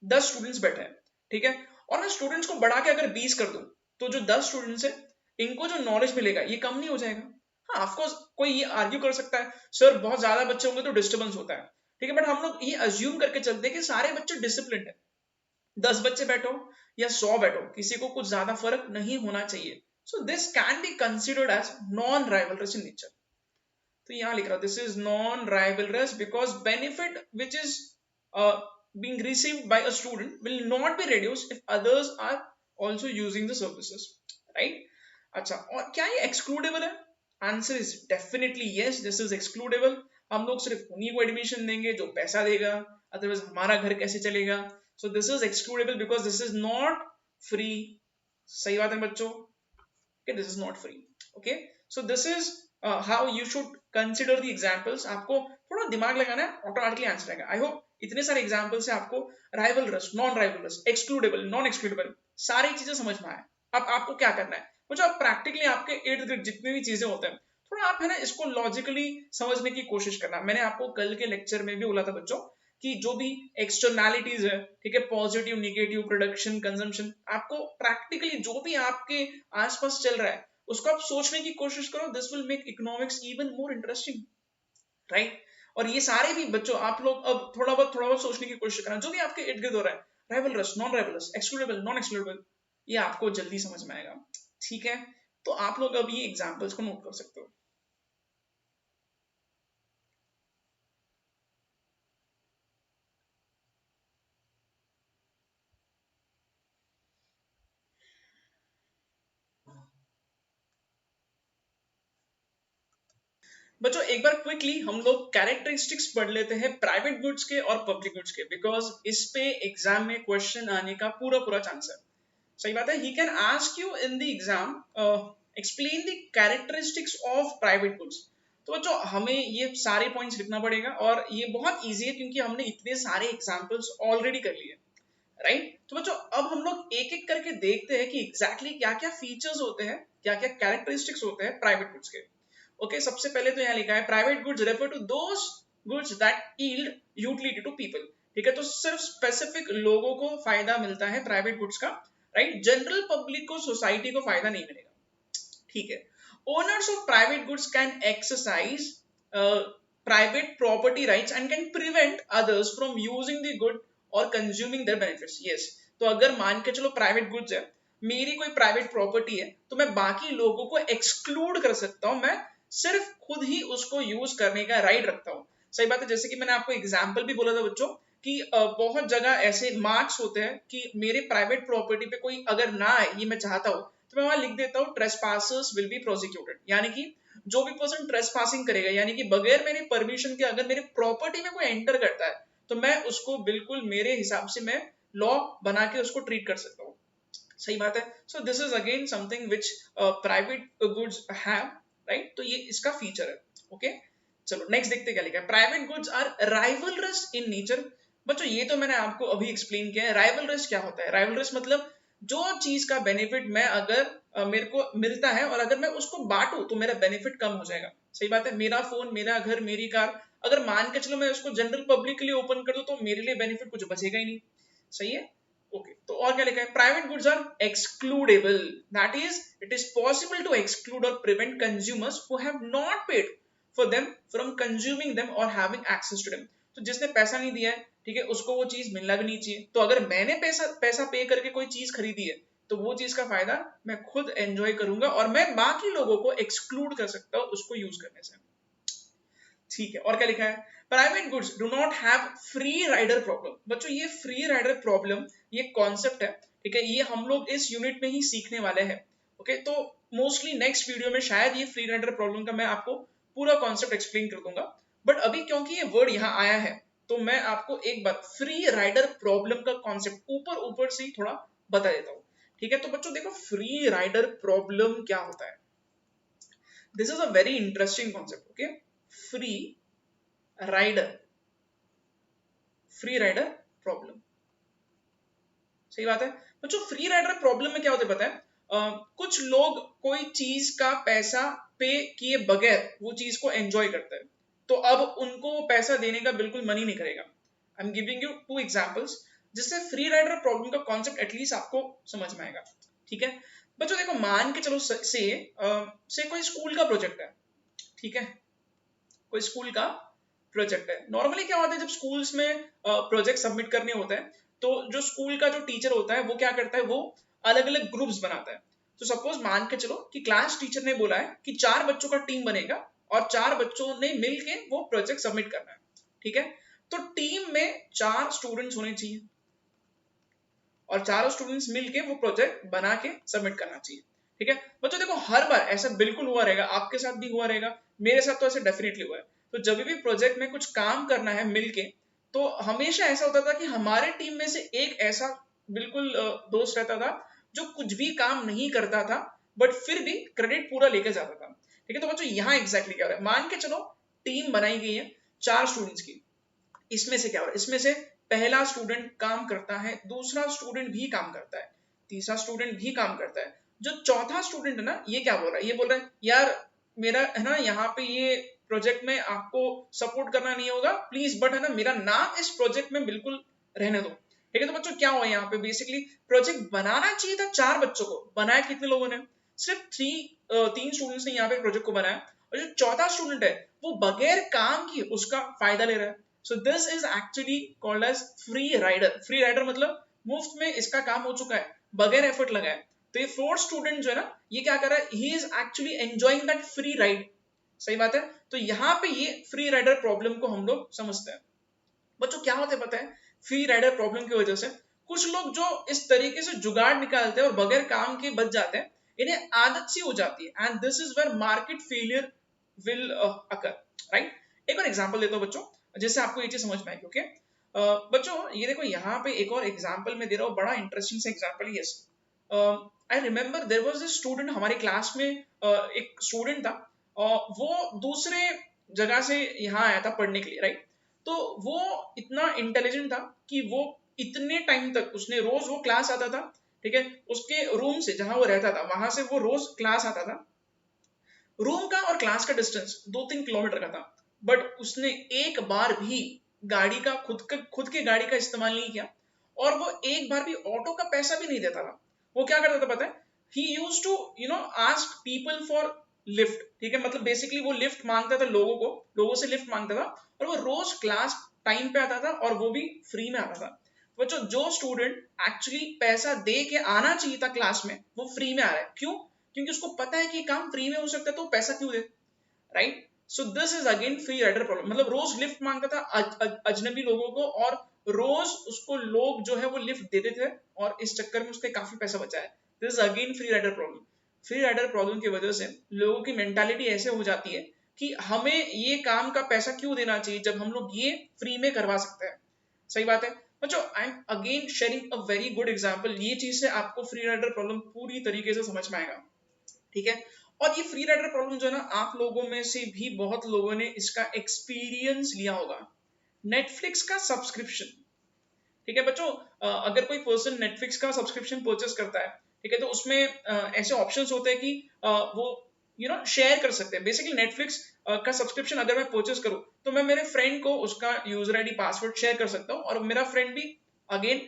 10 स्टूडेंट्स बैठे हैं, ठीक है, और मैं स्टूडेंट्स को बढ़ा के अगर 20 कर दूं तो जो 10 स्टूडेंट्स है इनको जो नॉलेज मिलेगा ये कम नहीं हो जाएगा? हाँ, ऑफकोर्स कोई ये आर्ग्यू कर सकता है सर बहुत ज्यादा बच्चे होंगे तो डिस्टर्बेंस होता है, ठीक है, बट हम लोग ये अज्यूम करके चलते हैं कि सारे बच्चे डिसिप्लिन है। 10 बच्चे बैठो या 100 बैठो, किसी को कुछ ज्यादा फर्क नहीं होना चाहिए। So this can be considered as non rivalrous in nature. तो यहां लिख रहा हूं, this is non rivalrous because benefit which is being received by a student will not be reduced if others are also using the services, right? अच्छा, और क्या ये excludable है? Answer is definitely yes, this is excludable. हम लोग सिर्फ उन्हीं को एडमिशन देंगे जो पैसा देगा, अदरवाइज हमारा घर कैसे चलेगा? सो this is excludable because this is not free. सही बात है बच्चों, okay, this is not free. Okay, so this is how you should consider the examples. आपको थोड़ा दिमाग लगाना है, ऑटोमेटिकली आंसर आएगा। आई होप इतने सारे एग्जाम्पल से आपको rivalries, non rivalries, excludable, non excludable सारी चीजें समझ में आए। अब आपको क्या करना है बच्चों आप प्रैक्टिकली आपके इर्द गिर्द जितने भी चीजें होते हैं थोड़ा आप है ना इसको लॉजिकली समझने की कोशिश करना। मैंने आपको कल के लेक्चर में भी बोला था बच्चों कि जो भी एक्सटर्नैलिटीज है, ठीक है, पॉजिटिव, निगेटिव, प्रोडक्शन, कंजम्पशन, आपको प्रैक्टिकली जो भी आपके आसपास चल रहा है उसको आप सोचने की कोशिश करो। This will make economics even more interesting, right? और ये सारे भी बच्चों आप लोग अब थोड़ा बहुत सोचने की कोशिश करना, जो भी आपके इर्द गिर्द हो रहा है, rivalries, non rivalries, excludable, non excludable, ये आपको जल्दी समझ में आएगा, ठीक है? तो आप लोग अब ये एग्जांपल्स को नोट कर सकते हो। बच्चों एक बार क्विकली हम लोग कैरेक्टरिस्टिक्स पढ़ लेते हैं प्राइवेट गुड्स के और पब्लिक गुड्स के, बिकॉज इस पे एग्जाम में क्वेश्चन आने का पूरा चांस है। सही बात है, he can ask you in the exam explain the characteristics of private goods. तो बच्चों हमें ये सारे पॉइंट्स लिखना पड़ेगा और ये बहुत इजी है क्योंकि हमने इतने सारे एग्जाम्पल्स ऑलरेडी कर लिए, राइट? तो बच्चों अब हम लोग एक एक करके देखते हैं कि एग्जैक्टली क्या क्या फीचर्स होते हैं, क्या क्या कैरेक्टरिस्टिक्स होते हैं प्राइवेट गुड्स के। ओके, सबसे पहले तो यहाँ लिखा है private goods refer to those goods that yield utility to people. ठीक है, तो सिर्फ स्पेसिफिक लोगों को फायदा मिलता है प्राइवेट गुड्स का, राइट? जनरल पब्लिक को, सोसाइटी को फायदा नहीं मिलेगा, ठीक है? Owners of private goods can exercise private property rights and can prevent others from using the good और कंज्यूमिंग देयर बेनिफिट्स। यस, तो अगर मान के चलो प्राइवेट गुड्स है, मेरी कोई प्राइवेट प्रॉपर्टी है, तो मैं बाकी लोगों को एक्सक्लूड कर सकता हूं, मैं सिर्फ खुद ही उसको यूज करने का राइट रखता हूँ। सही बात है, जैसे कि मैंने आपको एग्जाम्पल भी बोला था बच्चों कि बहुत जगह ऐसे मार्क्स होते हैं कि मेरे प्राइवेट प्रॉपर्टी पे कोई अगर ना आए, ये मैं चाहता हूँ, तो मैं वहां लिख देता हूँ ट्रेसपासर्स विल बी प्रोसिक्यूटेड, यानी कि जो भी पर्सन ट्रेसपासिंग करेगा, यानी कि बगैर मेरे परमिशन के अगर मेरे प्रॉपर्टी में कोई एंटर करता है, तो मैं उसको बिल्कुल मेरे हिसाब से मैं लॉ बना के उसको ट्रीट कर सकता हूँ। सही बात है, so this is again something which private goods have, right? तो ये इसका फीचर है। ओके, चलो नेक्स्ट देखते क्या लिखा है। Private goods are rivalrous in nature. बच्चों ये तो मैंने आपको अभी एक्सप्लेन किया है। राइवलरस क्या होता है? राइवलरस मतलब जो चीज का बेनिफिट मैं अगर मेरे को मिलता है और अगर मैं उसको बांटू तो मेरा बेनिफिट कम हो जाएगा। सही बात है, मेरा फोन, मेरा घर, मेरी कार, अगर मान के चलो मैं उसको जनरल पब्लिक के लिए ओपन कर दूं तो मेरे लिए बेनिफिट कुछ बचेगा ही नहीं। सही है, ओके, तो और क्या लिखा है? Private goods are excludable, that is it is possible to exclude और prevent consumers who have not paid for them from consuming them और हैविंग एक्सेस टू देम। तो जिसने पैसा नहीं दिया है, ठीक है, उसको वो चीज मिलना भी नहीं चाहिए। तो अगर मैंने पैसा पे करके कोई चीज खरीदी है, तो वो चीज का फायदा मैं खुद एंजॉय करूंगा और मैं बाकी लोगों को एक्सक्लूड कर सकता हूं उसको यूज करने से। ठीक है, और क्या लिखा है? Private goods do not have free rider problem. बच्चों ये फ्री राइडर प्रॉब्लम ये कॉन्सेप्ट है, ठीक है, ये हम लोग इस यूनिट में ही सीखने वाले हैं। ओके, तो मोस्टली नेक्स्ट वीडियो में शायद ये फ्री राइडर प्रॉब्लम का मैं आपको पूरा कॉन्सेप्ट एक्सप्लेन कर दूंगा, बट अभी क्योंकि ये वर्ड यहाँ आया है तो मैं आपको एक बार फ्री राइडर प्रॉब्लम का कॉन्सेप्ट ऊपर से ही थोड़ा बता देता हूँ। ठीक है, तो बच्चों देखो फ्री राइडर प्रॉब्लम क्या होता है। This is a very interesting concept. Okay, free rider, free rider problem, सही बात है बच्चों। फ्री राइडर प्रॉब्लम में क्या होता है पता है? कुछ लोग कोई चीज का पैसा पे किए बगैर वो चीज को एंजॉय करते हैं, तो अब उनको वो पैसा देने का बिल्कुल मन ही नहीं करेगा। I am giving you to examples जिससे फ्री राइडर प्रॉब्लम का कॉन्सेप्ट एटलीस्ट आपको समझ में आएगा। ठीक है बच्चों, देखो मान के चलो से कोई स्कूल का प्रोजेक्ट है, ठीक है, कोई स्कूल का प्रोजेक्ट है। नॉर्मली क्या होता है जब स्कूल्स में प्रोजेक्ट सबमिट करने होते हैं, तो जो स्कूल का जो टीचर होता है वो क्या करता है, वो अलग अलग ग्रुप्स बनाता है। तो सपोज मान के चलो कि क्लास टीचर ने बोला है कि 4 बच्चों का टीम बनेगा और 4 बच्चों ने मिलके वो प्रोजेक्ट सबमिट करना है। ठीक है, तो टीम में 4 स्टूडेंट्स होने चाहिए और चारों स्टूडेंट्स मिलके वो प्रोजेक्ट बना के सबमिट करना चाहिए। ठीक है बच्चों, देखो हर बार ऐसा बिल्कुल हुआ रहेगा, आपके साथ भी हुआ रहेगा, मेरे साथ तो ऐसे डेफिनेटली हुआ है। तो जब भी प्रोजेक्ट में कुछ काम करना है मिलके, तो हमेशा ऐसा होता था कि हमारे टीम में से एक ऐसा बिल्कुल दोस्त रहता था जो कुछ भी काम नहीं करता था बट फिर भी क्रेडिट पूरा लेके जाता था। ठीक है, तो बच्चों यहाँ एग्जैक्टली क्या हो रहा है, मान के चलो टीम बनाई गई है 4 स्टूडेंट्स की। इसमें से क्या हो रहा है, इसमें से पहला स्टूडेंट काम करता है, दूसरा स्टूडेंट भी काम करता है, तीसरा स्टूडेंट भी काम करता है, जो चौथा स्टूडेंट है ना, ये क्या बोल रहा है, ये बोल रहा है यार मेरा है ना यहाँ पे ये प्रोजेक्ट में आपको सपोर्ट करना नहीं होगा प्लीज, बट है ना मेरा नाम इस प्रोजेक्ट में बिल्कुल रहने दो। ठीक है, तो बच्चों क्या हुआ यहाँ पे, बेसिकली प्रोजेक्ट बनाना चाहिए था 4 बच्चों को, बनाया कितने लोगों ने, सिर्फ 3 स्टूडेंट्स ने यहाँ पे प्रोजेक्ट को बनाया, और जो चौथा स्टूडेंट है वो बगैर काम किए उसका फायदा ले रहा है। So this is actually called as free rider. Free rider मतलब मुफ्त में इसका काम हो चुका है, बगैर एफर्ट लगाए। तो ये फोर्थ स्टूडेंट जो है ना, ये क्या कर रहा है, he is actually enjoying that free ride. सही बात है। तो यहाँ पे ये फ्री राइडर प्रॉब्लम को हम लोग समझते हैं। बच्चों क्या होता है पता है, फ्री राइडर प्रॉब्लम की वजह से कुछ लोग जो इस तरीके से जुगाड़ निकालते हैं और बगैर काम के बच जाते हैं, इन्हें आदत सी हो जाती है, and this is where market failure will occur, right. एक और एग्जांपल देता हूं बच्चों, जिससे आपको ये चीज समझ में आएगी। ओके बच्चों, ये देखो यहाँ पे एक और एग्जांपल मैं दे रहा हूँ, बड़ा इंटरेस्टिंग सा एग्जांपल। Yes, I remember there was this student, हमारे क्लास में एक स्टूडेंट था, वो दूसरे जगह से यहाँ आया था पढ़ने के लिए, राइट। तो वो इतना इंटेलिजेंट था कि वो इतने टाइम तक उसने रोज वो क्लास आता था, ठीक है, उसके रूम से जहां वो रहता था वहां से वो रोज क्लास आता था। रूम का और क्लास का डिस्टेंस 2-3 किलोमीटर का था, बट उसने एक बार भी गाड़ी का खुद के गाड़ी का इस्तेमाल नहीं किया, और वो एक बार भी ऑटो का पैसा भी नहीं देता था। वो क्या करता था पता है, he used to ask people for lift. ठीक है, मतलब बेसिकली वो लिफ्ट मांगता था लोगों से लिफ्ट मांगता था, और वो रोज क्लास टाइम पे आता था और वो भी फ्री में आता था। बच्चों, जो स्टूडेंट एक्चुअली पैसा दे के आना चाहिए था क्लास में, वो फ्री में आ रहा है, क्यों? क्योंकि उसको पता है कि काम फ्री में हो सकता है, तो पैसा क्यों दे, right. So this is again free rider problem. मतलब रोज लिफ्ट मांगता था अजनबी लोगों को, और रोज उसको लोग जो है वो लिफ्ट देते थे, और इस चक्कर में उसने काफी पैसा बचाया। This is again free rider problem. Free rider problem की वजह से लोगों की मेंटालिटी ऐसे हो जाती है कि हमें ये काम का पैसा क्यों देना चाहिए जब हम लोग ये फ्री में करवा सकते हैं। सही बात है बच्चों, I am again sharing a very good example. ये चीज से आपको फ्री राइडर प्रॉब्लम पूरी तरीके से समझ में आएगा, ठीक है। और ये फ्री राइडर प्रॉब्लम जो है ना, आप लोगों में से भी बहुत लोगों ने इसका एक्सपीरियंस लिया होगा। नेटफ्लिक्स का सब्सक्रिप्शन, ठीक है बच्चों, अगर कोई पर्सन नेटफ्लिक्स का सब्सक्रिप्शन परचेस करता है, ठीक है, तो उसमें ऐसे ऑप्शंस होते हैं कि वो शेयर कर सकते हैं। बेसिकली नेटफ्लिक्स का सब्सक्रिप्शन अगर मैं परचेस करूं, तो मैं मेरे फ्रेंड को उसका यूजर आईडी पासवर्ड शेयर कर सकता हूं, और मेरा फ्रेंड भी अगेन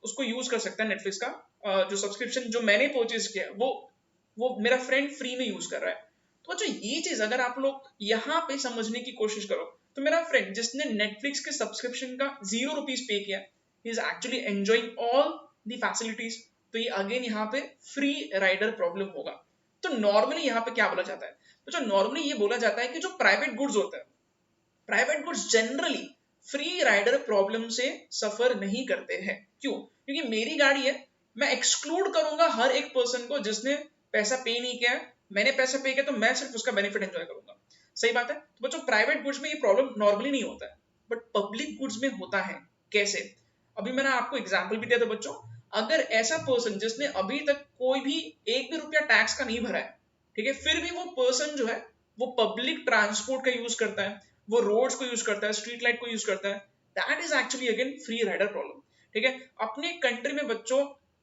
उसको यूज कर सकता है। नेटफ्लिक्स का जो सब्सक्रिप्शन जो मैंने परचेस किया वो मेरा फ्रेंड फ्री में यूज कर रहा है। तो बच्चों, ये चीज अगर आप लोग यहाँ पे समझने की कोशिश करो, तो मेरा फ्रेंड जिसने नेटफ्लिक्स के सब्सक्रिप्शन का 0 रुपीज पे किया, he is actually enjoying all the facilities। तो ये अगेन यहाँ पे फ्री राइडर प्रॉब्लम होगा। तो नॉर्मली यहाँ पे क्या बोला जाता है, तो जो नॉर्मली ये बोला जाता है कि जो प्राइवेट गुड्स होते हैं, private goods generally free rider problem से सफर नहीं करते हैं। क्यों? क्योंकि मेरी गाड़ी है, मैं एक्सक्लूड करूंगा हर एक पर्सन को जिसने पैसा पे नहीं किया है। मैंने पैसा पे किया तो मैं सिर्फ उसका बेनिफिट एंजॉय करूंगा। सही बात है। तो बच्चों, प्राइवेट गुड्स में ये प्रॉब्लम नॉर्मली नहीं होता है, बट पब्लिक गुड्स में होता है। कैसे? अभी मैंने आपको एग्जाम्पल भी दिया था बच्चों। अगर ऐसा पर्सन जिसने अभी तक कोई भी 1 भी रुपया टैक्स का नहीं भरा है, ठीक है, फिर भी वो पर्सन जो है वो पब्लिक ट्रांसपोर्ट का यूज करता है, वो रोड्स को यूज करता है, स्ट्रीट लाइट को यूज करता है, that is actually again free rider problem. ठीक है, अपने कंट्री में बच्चों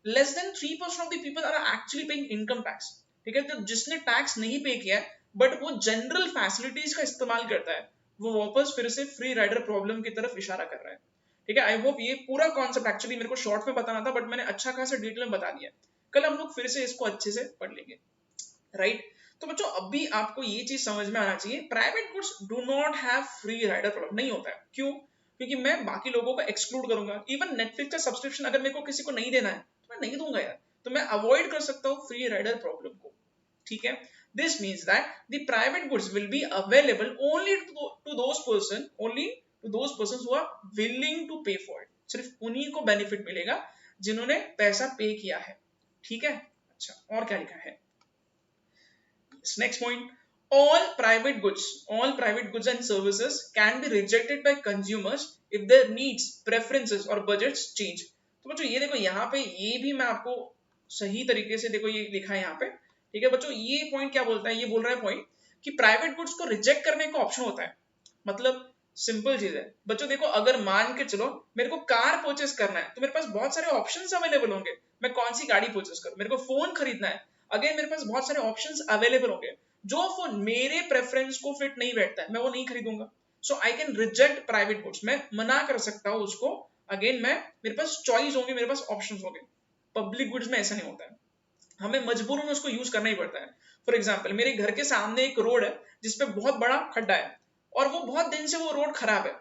less than 3% of the people are actually paying income tax. ठीक है, तो जिसने टैक्स नहीं पे किया है बट वो जनरल फैसिलिटीज का इस्तेमाल करता है, वो वापस फिर से फ्री राइडर प्रॉब्लम की तरफ इशारा कर रहा है। ठीक है, आई होप ये पूरा कॉन्सेप्ट एक्चुअली मेरे को शॉर्ट में बताना था, बट मैंने अच्छा खासा डिटेल में बता दिया। कल हम लोग फिर से इसको अच्छे से पढ़ लेंगे, राइट। तो बच्चों, अभी आपको ये चीज समझ में आना चाहिए, private goods do not have free rider problem. नहीं होता है। क्यों? क्योंकि मैं बाकी लोगों को एक्सक्लूड करूंगा। इवन नेटफ्लिक्स का सब्सक्रिप्शन अगर मेरे को किसी को नहीं देना है तो मैं नहीं दूंगा यार, तो मैं अवॉइड कर सकता हूँ फ्री राइडर प्रॉब्लम को। ठीक है, this means that the private goods will be available only to those persons who are willing to pay for it। सिर्फ उन्हीं को बेनिफिट मिलेगा जिन्होंने पैसा पे किया है। ठीक है, अच्छा, और क्या लिखा है next point, all private goods and services can be rejected by consumers if their needs, preferences और budgets change। तो बच्चों ये देखो, यहाँ पे ये भी मैं आपको सही तरीके से देखो ये लिखा है यहाँ पे। ठीक है बच्चों, ये पॉइंट क्या बोलता है, ये बोल रहा है पॉइंट कि प्राइवेट गुड्स को रिजेक्ट करने का ऑप्शन होता है। मतलब सिंपल चीज है बच्चों, देखो अगर मान के चलो मेरे को कार परचेस करना है, तो मेरे पास बहुत सारे ऑप्शंस अवेलेबल होंगे। मैं कौन सी गाड़ी परचेस करूं, मेरे को फोन खरीदना है, अगेन मेरे पास बहुत सारे ऑप्शंस अवेलेबल होंगे, जो फोन मेरे प्रेफरेंस को फिट नहीं बैठता है मैं वो नहीं खरीदूंगा। So I can reject private goods, मैं मना कर सकता हूँ उसको। अगेन मैं, मेरे पास चॉइस होंगे, मेरे पास ऑप्शंस होंगे। पब्लिक गुड्स में ऐसा नहीं होता है, हमें मजबूरन उसको यूज करना ही पड़ता है। फॉर एग्जाम्पल, मेरे घर के सामने एक रोड है जिसपे बहुत बड़ा खड्डा है, और वो बहुत दिन से वो रोड खराब है,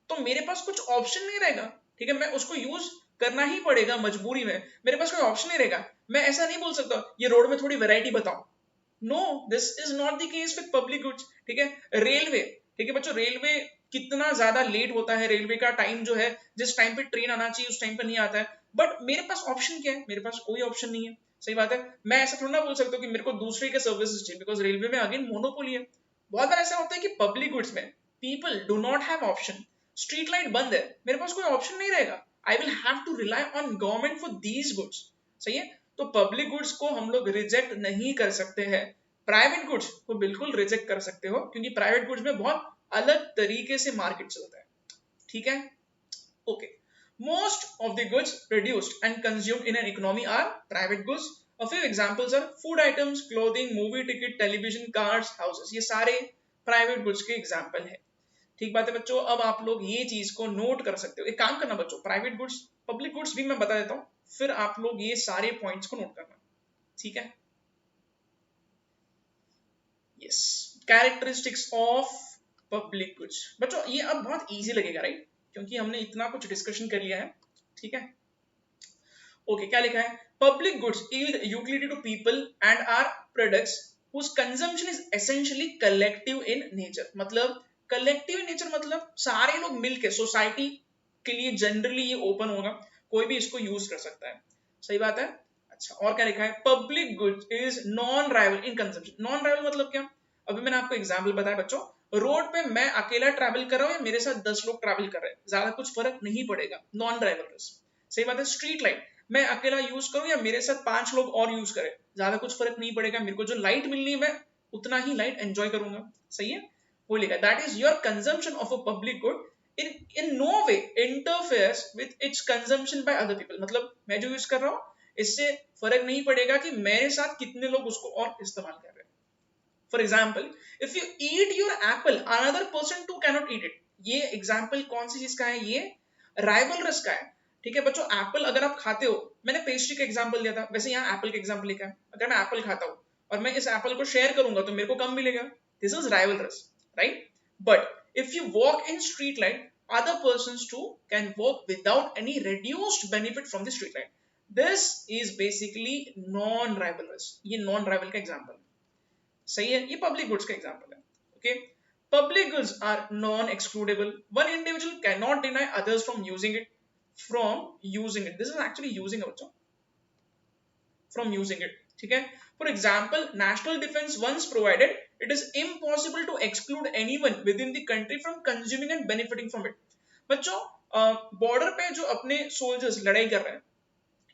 तो मेरे पास कुछ ऑप्शन नहीं रहेगा, ठीक है, मैं उसको यूज करना ही पड़ेगा मजबूरी में, मेरे पास कोई ऑप्शन नहीं रहेगा। मैं ऐसा नहीं बोल सकता ये रोड में थोड़ी वैरायटी बताओ, no, this is not the case with public goods. ठीक है, रेलवे, ठीक है बच्चों, रेलवे कितना ज्यादा लेट होता है, रेलवे का टाइम जो है, जिस टाइम पे ट्रेन आना चाहिए उस टाइम पे नहीं आता है, बट मेरे पास ऑप्शन क्या है, मेरे पास कोई ऑप्शन नहीं है। सही बात है, मैं ऐसा थोड़ा ना बोल सकता हूँ कि मेरे को दूसरे के सर्विसेज चाहिए, बिकॉज रेलवे में अगेन मोनोपोली है। बहुत बार ऐसा होता है कि पब्लिक गुड्स में people do not have option, street light बंद है, मेरे पास कोई ऑप्शन नहीं रहेगा, I will have to rely on government for these goods. सही है, तो पब्लिक गुड्स को हम लोग रिजेक्ट नहीं कर सकते हैं, प्राइवेट गुड्स को बिल्कुल रिजेक्ट कर सकते हो, क्योंकि प्राइवेट गुड्स में बहुत अलग तरीके से मार्केट चलता है। ठीक है, okay. Most of the goods produced and consumed in an economy are private goods. A few examples are food items, clothing, movie ticket, television, cars, houses. ये सारे प्राइवेट गुड्स के एग्जाम्पल है। ठीक बात है बच्चों, अब आप लोग ये चीज को नोट कर सकते हो। एक काम करना बच्चों, प्राइवेट गुड्स, पब्लिक गुड्स भी मैं बता देता हूँ, फिर आप लोग ये सारे पॉइंट्स को नोट करना। ठीक है, yes, characteristics of public goods. बच्चों ये अब बहुत इजी लगेगा, राइट, क्योंकि हमने इतना कुछ डिस्कशन कर लिया है। ठीक है, ओके, क्या लिखा है, public goods yield utility to people and are products whose consumption is essentially collective in nature। मतलब कलेक्टिव इन नेचर मतलब सारे लोग मिलके, सोसाइटी के लिए जनरली ये ओपन होगा, कोई भी इसको यूज कर सकता है। सही बात है। अच्छा, और क्या लिखा है, public goods is non rival in consumption. Non rival मतलब क्या, अभी मैंने आपको एग्जाम्पल बताया बच्चों, रोड पे मैं अकेला ट्रैवल कर रहा हूँ या मेरे साथ 10 लोग ट्रैवल कर रहे हैं, ज्यादा कुछ फर्क नहीं पड़ेगा, नॉन राइवल। सही बात है। स्ट्रीट लाइट मैं अकेला यूज करूं या मेरे साथ 5 लोग और यूज करें, ज्यादा कुछ फर्क नहीं पड़ेगा, मेरे को जो लाइट मिलनी है मैं उतना ही लाइट एंजॉय करूंगा। सही है, वो लिखा, that is your consumption of a public good in no way interferes with its consumption by other people। मतलब मैं जो यूज कर रहा हूं इससे फर्क नहीं पड़ेगा कि मेरे साथ कितने लोग उसको और इस्तेमाल कर रहे हैं। For example, if you eat your apple another person too cannot eat it. ये एग्जाम्पल कौन सी चीज का है, ये राइवलरस का है। ठीक है बच्चों, एप्पल अगर आप खाते हो, मैंने पेस्ट्री का एग्जाम्पल दिया था, वैसे यहाँ एप्पल का एग्जाम्पल लिखा है, अगर मैं एप्पल खाता हूँ और मैं इस एप्पल को शेयर करूंगा तो मेरे को कम मिलेगा, this is rivalries, right. But if you walk in street light, other persons too can work without any reduced benefit from the street light। this is basically non-rivalrous। ये non-rival का example, सही है, ये पब्लिक गुड्स का example है। Okay, public goods are non excludable, one individual can not deny others from using it, this is actually using बच्चों, from using it. ठीक है, for example, national defence once provided it is impossible to exclude anyone within the country from consuming and benefiting from it. बच्चों border पे जो अपने soldiers लड़ाई कर रहे हैं,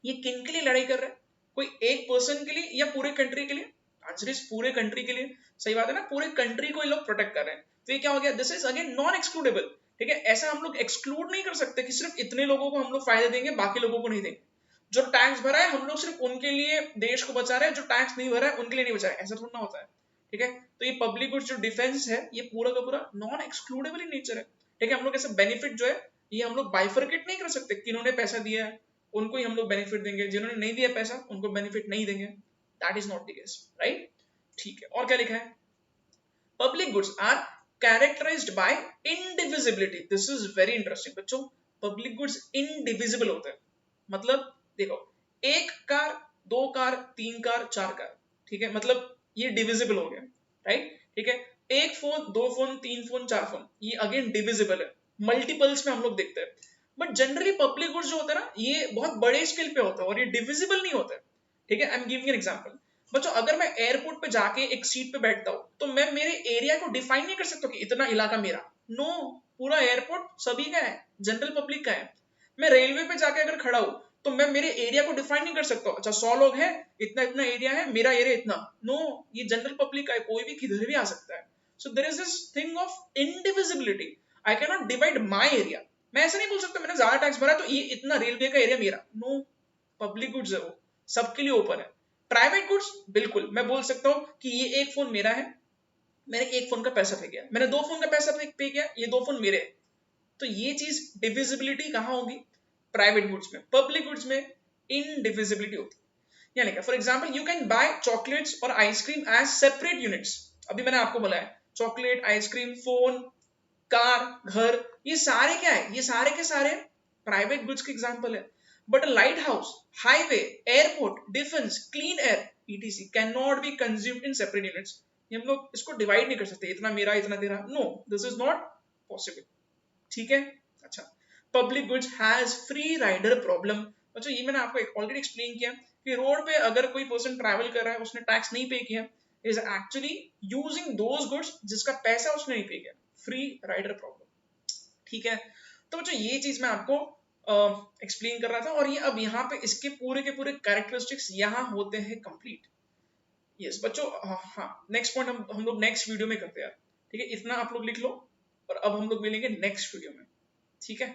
ये किन के लिए लड़ाई कर रहे हैं, कोई एक पर्सन के लिए या पूरे कंट्री के लिए, आंसर इज पूरे कंट्री के लिए। सही बात है ना, पूरे कंट्री को ये लोग प्रोटेक्ट कर रहे हैं, तो ये क्या हो गया, this is again non excludable. ठीक है, ऐसा हम लोग एक्सक्लूड नहीं कर सकते कि सिर्फ इतने लोगों को हम लोग फायदे देंगे बाकी लोगों को नहीं देंगे। जो टैक्स भरा है हम लोग सिर्फ उनके लिए देश को बचा रहे हैं, जो टैक्स नहीं भरा है उनके लिए नहीं बचा रहे, ऐसा थोड़ा ना होता है। ठीक है, तो ये पब्लिक गुड्स जो डिफेंस है ये पूरा का पूरा नॉन एक्सक्लूडेबल इन नेचर है। ठीक है, हम लोग ऐसे बेनिफिट जो है ये हम लोग बाइफर्केट नहीं कर सकते, किन्होंने पैसा दिया है उनको ही हम लोग बेनिफिट देंगे, जिन्होंने नहीं दिया पैसा उनको बेनिफिट नहीं देंगे, that is not the case, right. ठीक है, और क्या लिखा है, public goods are characterized by indivisibility. This is very interesting बच्चों, पब्लिक गुड्स इनडिविजिबल होते हैं, मतलब देखो, एक कार, 2 कार, 3 कार, 4 कार, ठीक है, मतलब ये डिविजिबल हो गया, राइट। ठीक है, एक फोन, 2 फोन, 3 फोन, 4 फोन, ये अगेन डिविजिबल है, मल्टीपल्स में हम लोग देखते हैं। बट जनरली पब्लिक गुड्स जो होता है ना ये बहुत बड़े स्केल पे होता है और ये डिविजिबल नहीं होता है। ठीक है, I am giving an example. बच्चों अगर मैं एयरपोर्ट पे जाके एक सीट पे बैठता हूँ तो मैं मेरे एरिया को डिफाइन नहीं कर सकता कि इतना इलाका मेरा, नो, पूरा एयरपोर्ट सभी का है, जनरल पब्लिक का है। मैं रेलवे पे जाके अगर खड़ा हूँ तो मैं मेरे एरिया को डिफाइन नहीं कर सकता, अच्छा 100 लोग हैं, इतना इतना एरिया है, मेरा एरिया इतना, नो, ये जनरल पब्लिक का है, कोई भी किधर भी आ सकता है। So there is this thing of indivisibility, I can not divide my area. मैं ऐसा नहीं बोल सकता मैंने ज्यादा टैक्स भरा तो ये इतना रेलवे का एरिया मेरा, नो, पब्लिक गुड्स है वो, सबके लिए ओपन है। प्राइवेट गुड्स बिल्कुल मैं बोल सकता हूं कि ये एक फोन मेरा है, मैंने एक फोन का पैसा पे किया, मैंने दो फोन का पैसा पे किया, ये दो फोन मेरे हैं। तो ये चीज डिविजिबिलिटी कहां होगी? प्राइवेट गुड्स में। पब्लिक गुड्स में इनडिविजिबिलिटी होती है। यानी कि for example you can buy chocolates और आइसक्रीम एज सेपरेट यूनिट्स। अभी मैंने आपको बोला है चॉकलेट, आइसक्रीम, फोन, कार, घर, ये सारे क्या है? ये सारे के सारे प्राइवेट गुड्स के एग्जांपल है। But light house, highway, airport, defence, clean air etc can not be consumed in separate units. ये हम लोग इसको डिवाइड नहीं कर सकते, इतना मेरा इतना तेरा, no, this is not possible. ठीक है। अच्छा, public goods has free rider problem. अच्छा, ये मैंने आपको ऑलरेडी एक्सप्लेन किया कि रोड पे अगर कोई पर्सन ट्रैवल कर रहा है, उसने टैक्स नहीं पे किया, is actually using those goods जिसका पैसा उसने नहीं पे किया, फ्री राइडर प्रॉब्लम। ठीक है। तो बच्चों ये चीज मैं आपको एक्सप्लेन कर रहा था, और ये अब यहाँ पे इसके पूरे के पूरे कैरेक्टरिस्टिक्स यहाँ होते हैं कंप्लीट। यस बच्चों, हाँ, नेक्स्ट पॉइंट हम लोग नेक्स्ट वीडियो में करते हैं। ठीक है, इतना आप लोग लिख लो, और अब हम लोग मिलेंगे नेक्स्ट वीडियो में। ठीक है।